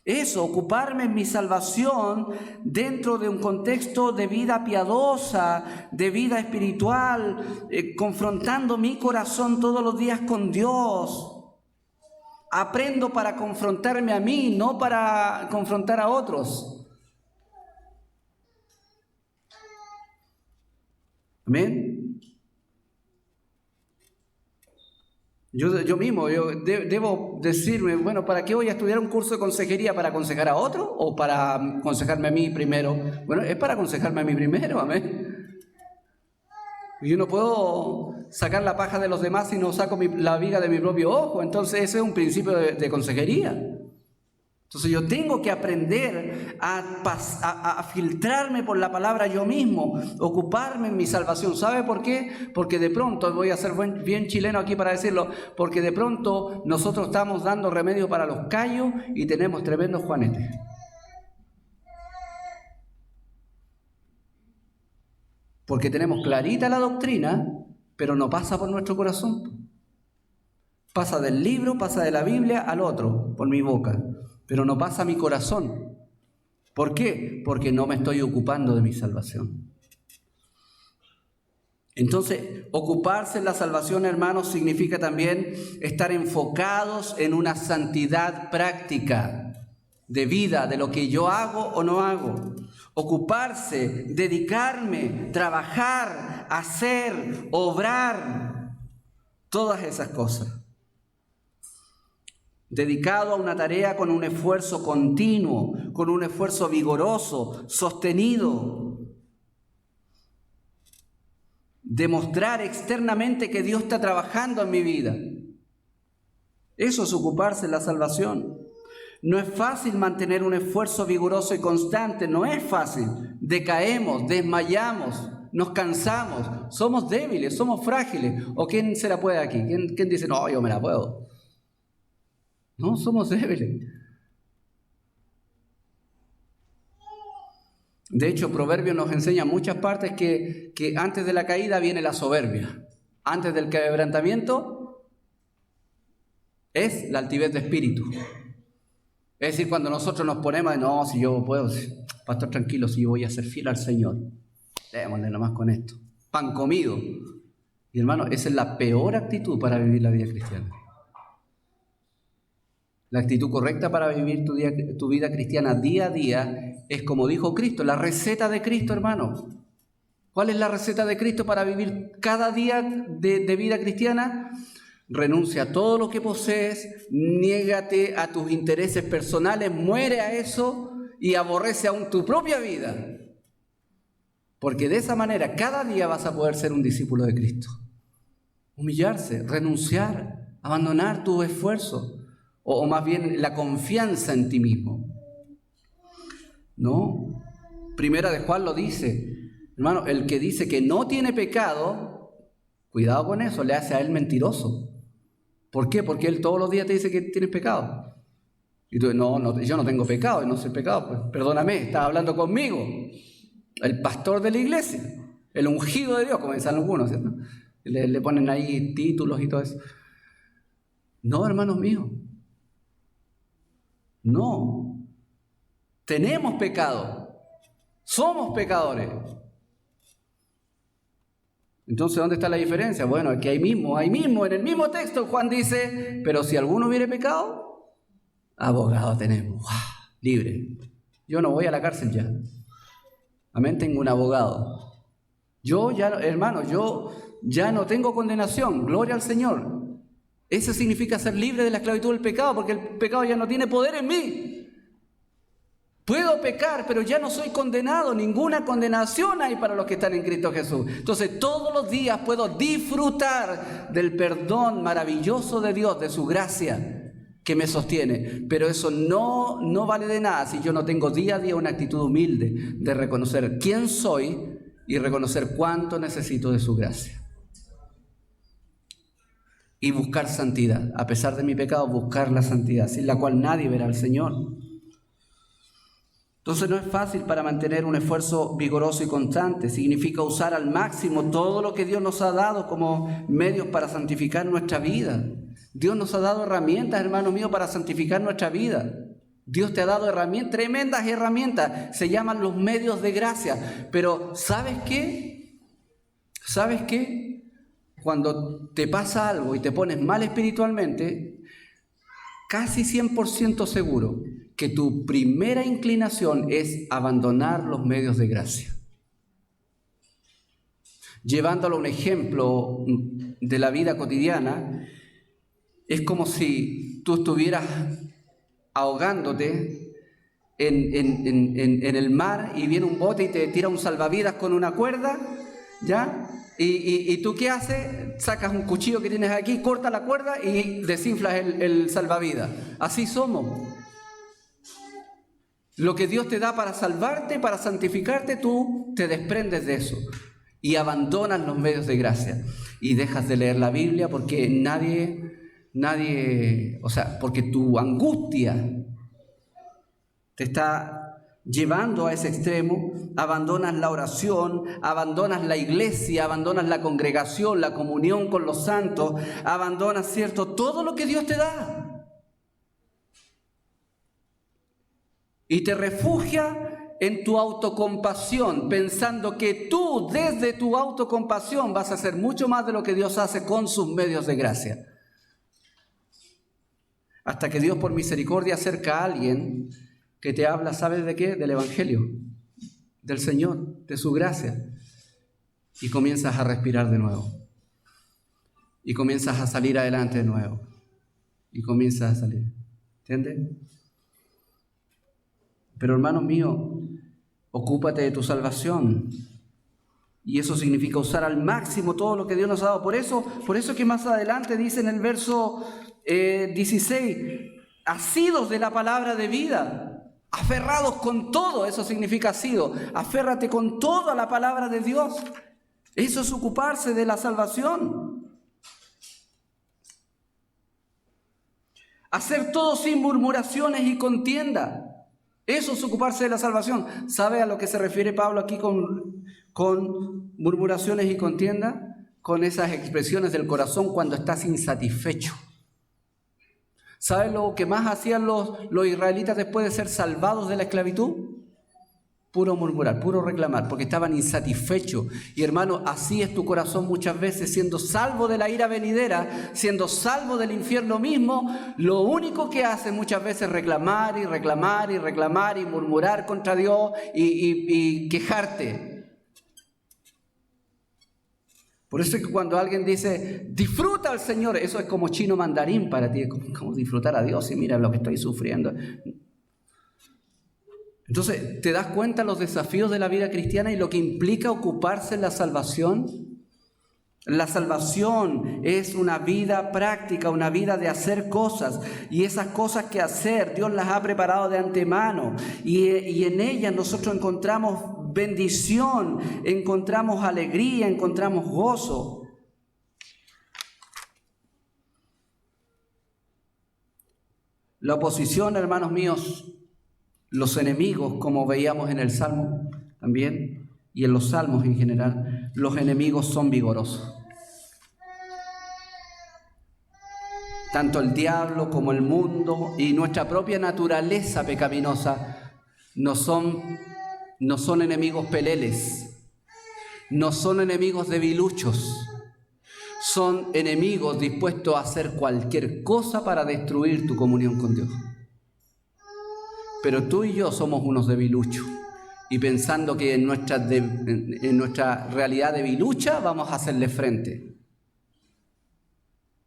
S1: Eso, ocuparme en mi salvación dentro de un contexto de vida piadosa, de vida espiritual, confrontando mi corazón todos los días con Dios. Aprendo para confrontarme a mí, no para confrontar a otros. Amén. Yo mismo debo decirme, bueno, ¿para qué voy a estudiar un curso de consejería? ¿Para aconsejar a otro o para aconsejarme a mí primero? Bueno, es para aconsejarme a mí primero, amén. Yo no puedo sacar la paja de los demás si no saco la viga de mi propio ojo. Entonces ese es un principio de consejería. Entonces yo tengo que aprender a filtrarme por la palabra yo mismo, ocuparme en mi salvación. ¿Sabe por qué? Porque de pronto, voy a ser bien chileno aquí para decirlo, porque de pronto nosotros estamos dando remedio para los callos y tenemos tremendos juanetes. Porque tenemos clarita la doctrina, pero no pasa por nuestro corazón. Pasa del libro, pasa de la Biblia al otro, por mi boca. Pero no pasa a mi corazón. ¿Por qué? Porque no me estoy ocupando de mi salvación. Entonces, ocuparse en la salvación, hermanos, significa también estar enfocados en una santidad práctica de vida, de lo que yo hago o no hago. Ocuparse, dedicarme, trabajar, hacer, obrar, todas esas cosas. Dedicado a una tarea con un esfuerzo continuo, con un esfuerzo vigoroso, sostenido. Demostrar externamente que Dios está trabajando en mi vida. Eso es ocuparse en la salvación. No es fácil mantener un esfuerzo vigoroso y constante, no es fácil. Decaemos, desmayamos, nos cansamos, somos débiles, somos frágiles. ¿O quién se la puede aquí? ¿Quién dice, no, yo me la puedo? No, somos débiles. De hecho, Proverbios nos enseña en muchas partes que antes de la caída viene la soberbia. Antes del quebrantamiento es la altivez de espíritu. Es decir, cuando nosotros nos ponemos, no, si yo puedo, pastor, tranquilo, si yo voy a ser fiel al Señor, démosle nomás con esto, pan comido. Y hermano, esa es la peor actitud para vivir la vida cristiana. La actitud correcta para vivir tu vida cristiana día a día es como dijo Cristo, la receta de Cristo, hermano. ¿Cuál es la receta de Cristo para vivir cada día de vida cristiana? Renuncia a todo lo que posees, niégate a tus intereses personales, muere a eso y aborrece aún tu propia vida. Porque de esa manera cada día vas a poder ser un discípulo de Cristo. Humillarse, renunciar, abandonar tu esfuerzo, o más bien la confianza en ti mismo. ¿No? Primera de Juan lo dice, hermano, el que dice que no tiene pecado, cuidado con eso, le hace a él mentiroso. ¿Por qué? Porque él todos los días te dice que tienes pecado. Y tú, no, yo no tengo pecado, y no soy pecado. Pues perdóname, estás hablando conmigo. El pastor de la iglesia, el ungido de Dios, como dicen algunos, ¿cierto? Le ponen ahí títulos y todo eso. No, hermanos míos. No. Tenemos pecado. Somos pecadores. Entonces, ¿dónde está la diferencia? Bueno, aquí ahí mismo, en el mismo texto, Juan dice, pero si alguno hubiere pecado, abogado tenemos. ¡Wow! Libre. Yo no voy a la cárcel ya. Amén, tengo un abogado. Yo ya no tengo condenación. Gloria al Señor. Eso significa ser libre de la esclavitud del pecado, porque el pecado ya no tiene poder en mí. Puedo pecar, pero ya no soy condenado. Ninguna condenación hay para los que están en Cristo Jesús. Entonces, todos los días puedo disfrutar del perdón maravilloso de Dios, de su gracia que me sostiene. Pero eso no vale de nada si yo no tengo día a día una actitud humilde de reconocer quién soy y reconocer cuánto necesito de su gracia. Y buscar santidad. A pesar de mi pecado, buscar la santidad, sin la cual nadie verá al Señor. Entonces no es fácil para mantener un esfuerzo vigoroso y constante. Significa usar al máximo todo lo que Dios nos ha dado como medios para santificar nuestra vida. Dios nos ha dado herramientas, hermanos míos, para santificar nuestra vida. Dios te ha dado herramientas, tremendas herramientas. Se llaman los medios de gracia. Pero ¿sabes qué? ¿Sabes qué? Cuando te pasa algo y te pones mal espiritualmente, casi 100% seguro que tu primera inclinación es abandonar los medios de gracia. Llevándolo a un ejemplo de la vida cotidiana, es como si tú estuvieras ahogándote en el mar y viene un bote y te tira un salvavidas con una cuerda, ¿ya? ¿Y tú qué haces? Sacas un cuchillo que tienes aquí, cortas la cuerda y desinflas el salvavidas. Así somos. Lo que Dios te da para salvarte, para santificarte, tú te desprendes de eso y abandonas los medios de gracia y dejas de leer la Biblia porque porque tu angustia te está llevando a ese extremo. Abandonas la oración, abandonas la iglesia, abandonas la congregación, la comunión con los santos, abandonas, ¿cierto?, todo lo que Dios te da. Y te refugia en tu autocompasión, pensando que tú desde tu autocompasión vas a hacer mucho más de lo que Dios hace con sus medios de gracia. Hasta que Dios por misericordia acerca a alguien que te habla, ¿sabes de qué? Del Evangelio, del Señor, de su gracia. Y comienzas a respirar de nuevo. Y comienzas a salir adelante de nuevo. Y comienzas a salir. ¿Entiendes? Pero hermano mío, ocúpate de tu salvación. Y eso significa usar al máximo todo lo que Dios nos ha dado. Por eso que más adelante dice en el verso 16, asidos de la palabra de vida, aferrados con todo, eso significa asido. Aférrate con todo a la palabra de Dios. Eso es ocuparse de la salvación. Hacer todo sin murmuraciones y contienda. Eso es ocuparse de la salvación. ¿Sabe a lo que se refiere Pablo aquí con murmuraciones y contienda? Con esas expresiones del corazón cuando estás insatisfecho. ¿Sabe lo que más hacían los israelitas después de ser salvados de la esclavitud? Puro murmurar, puro reclamar, porque estaban insatisfechos. Y hermano, así es tu corazón muchas veces, siendo salvo de la ira venidera, siendo salvo del infierno mismo, lo único que hace muchas veces es reclamar y reclamar y reclamar y murmurar contra Dios y quejarte. Por eso es que cuando alguien dice, disfruta al Señor, eso es como chino mandarín para ti, como disfrutar a Dios y mira lo que estoy sufriendo. Entonces, ¿te das cuenta los desafíos de la vida cristiana y lo que implica ocuparse en la salvación? La salvación es una vida práctica, una vida de hacer cosas, y esas cosas que hacer Dios las ha preparado de antemano, y en ellas nosotros encontramos bendición, encontramos alegría, encontramos gozo. La oposición, hermanos míos, los enemigos, como veíamos en el Salmo también, y en los Salmos en general, los enemigos son vigorosos. Tanto el diablo como el mundo y nuestra propia naturaleza pecaminosa no son enemigos peleles, no son enemigos debiluchos, son enemigos dispuestos a hacer cualquier cosa para destruir tu comunión con Dios. Pero tú y yo somos unos debiluchos, y pensando que en nuestra realidad debilucha vamos a hacerle frente.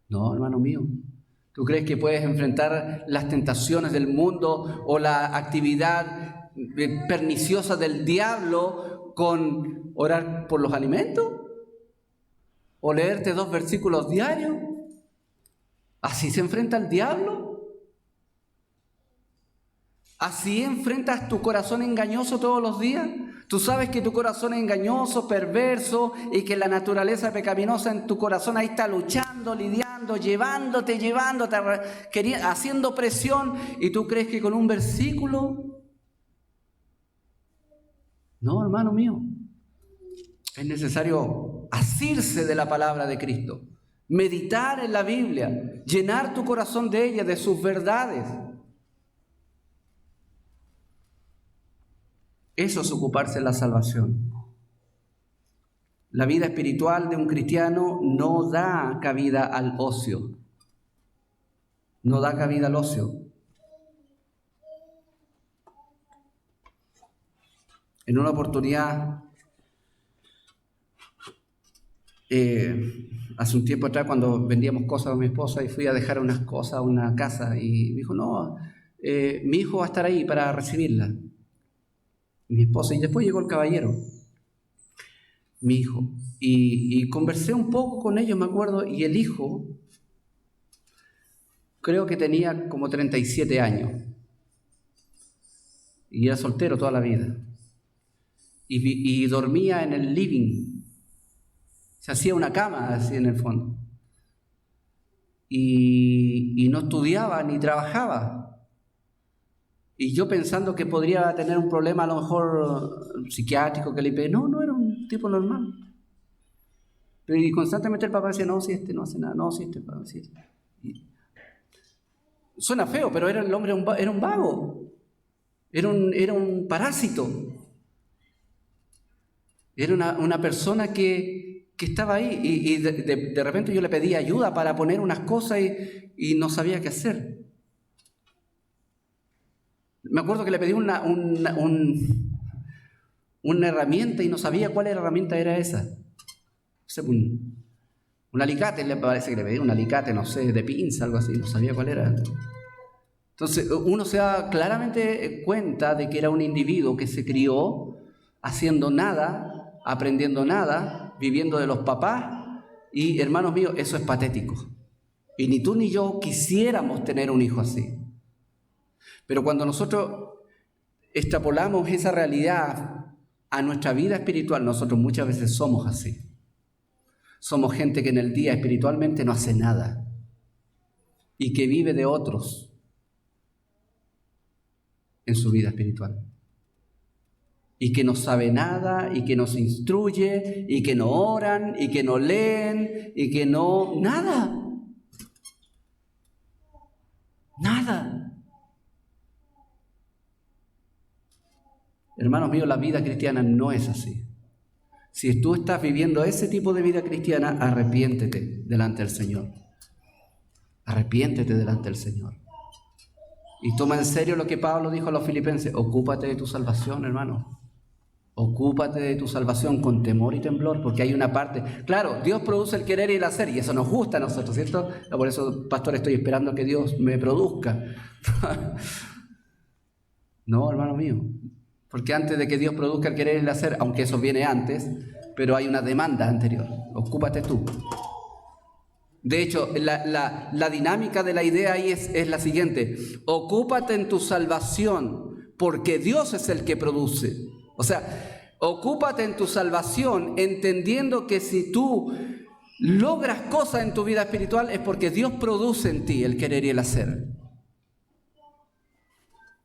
S1: No, hermano mío. ¿Tú crees que puedes enfrentar las tentaciones del mundo o la actividad perniciosa del diablo con orar por los alimentos? ¿O leerte 2 versículos diarios? ¿Así se enfrenta el diablo? ¿Así enfrentas tu corazón engañoso todos los días? Tú sabes que tu corazón es engañoso, perverso, y que la naturaleza pecaminosa en tu corazón ahí está luchando, lidiando, llevándote, haciendo presión, y tú crees que con un versículo... No, hermano mío. Es necesario asirse de la palabra de Cristo, meditar en la Biblia, llenar tu corazón de ella, de sus verdades. Eso es ocuparse de la salvación. La vida espiritual de un cristiano no da cabida al ocio. No da cabida al ocio. En una oportunidad, hace un tiempo atrás, cuando vendíamos cosas a mi esposa y fui a dejar unas cosas a una casa, y me dijo, no, mi hijo va a estar ahí para recibirla. Mi esposa, y después llegó el caballero, mi hijo, y conversé un poco con ellos, me acuerdo, y el hijo creo que tenía como 37 años y era soltero toda la vida, y dormía en el living, se hacía una cama así en el fondo, y no estudiaba ni trabajaba. Y yo pensando que podría tener un problema a lo mejor psiquiátrico, que le impedía. No, era un tipo normal. Y constantemente el papá decía, no, si este no hace nada, no, si este, si este. Suena feo, pero era el hombre, era un vago, era un parásito. Era una persona que estaba ahí, y de repente yo le pedí ayuda para poner unas cosas y no sabía qué hacer. Me acuerdo que le pedí una herramienta y no sabía cuál herramienta era esa. Un alicate, le parece que le pedí un alicate, no sé, de pinza, algo así, no sabía cuál era. Entonces uno se da claramente cuenta de que era un individuo que se crió haciendo nada, aprendiendo nada, viviendo de los papás, y hermanos míos, eso es patético. Y ni tú ni yo quisiéramos tener un hijo así. Pero cuando nosotros extrapolamos esa realidad a nuestra vida espiritual, nosotros muchas veces somos así. Somos gente que en el día espiritualmente no hace nada y que vive de otros. en su vida espiritual. Y que no sabe nada, y que no se instruye, y que no oran, y que no leen, y que no... Nada. Nada. Hermanos míos, la vida cristiana no es así. Si tú estás viviendo ese tipo de vida cristiana, arrepiéntete delante del Señor. Arrepiéntete delante del Señor. Y toma en serio lo que Pablo dijo a los filipenses. Ocúpate de tu salvación, hermano. Ocúpate de tu salvación con temor y temblor, porque hay una parte... Claro, Dios produce el querer y el hacer, y eso nos gusta a nosotros, ¿cierto? Por eso, pastor, estoy esperando que Dios me produzca. No, hermano mío. Porque antes de que Dios produzca el querer y el hacer, aunque eso viene antes, pero hay una demanda anterior. Ocúpate tú. De hecho, la dinámica de la idea ahí es la siguiente. Ocúpate en tu salvación, porque Dios es el que produce. O sea, ocúpate en tu salvación entendiendo que si tú logras cosas en tu vida espiritual es porque Dios produce en ti el querer y el hacer.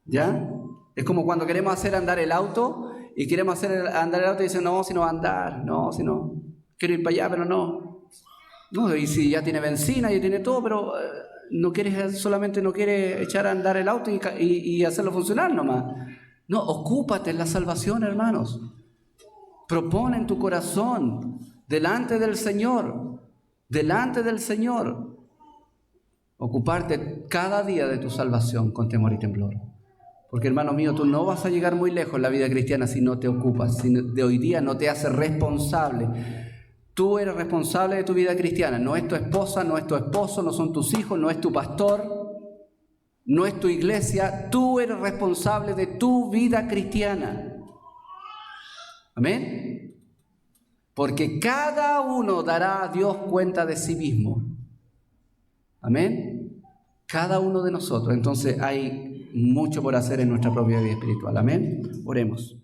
S1: ¿Ya? Es como cuando queremos hacer andar el auto y queremos hacer andar el auto y dicen, no, si no va a andar, no, si no, quiero ir para allá, pero no. No, y si ya tiene benzina, ya tiene todo, pero no quiere echar a andar el auto y hacerlo funcionar nomás. No, ocúpate en la salvación, hermanos. Propone en tu corazón, delante del Señor, ocuparte cada día de tu salvación con temor y temblor. Porque, hermano mío, tú no vas a llegar muy lejos en la vida cristiana si no te ocupas, si de hoy día no te haces responsable. Tú eres responsable de tu vida cristiana, no es tu esposa, no es tu esposo, no son tus hijos, no es tu pastor. No es tu iglesia, tú eres responsable de tu vida cristiana. Amén. Porque cada uno dará a Dios cuenta de sí mismo. Amén. Cada uno de nosotros. Entonces hay mucho por hacer en nuestra propia vida espiritual. Amén. Oremos.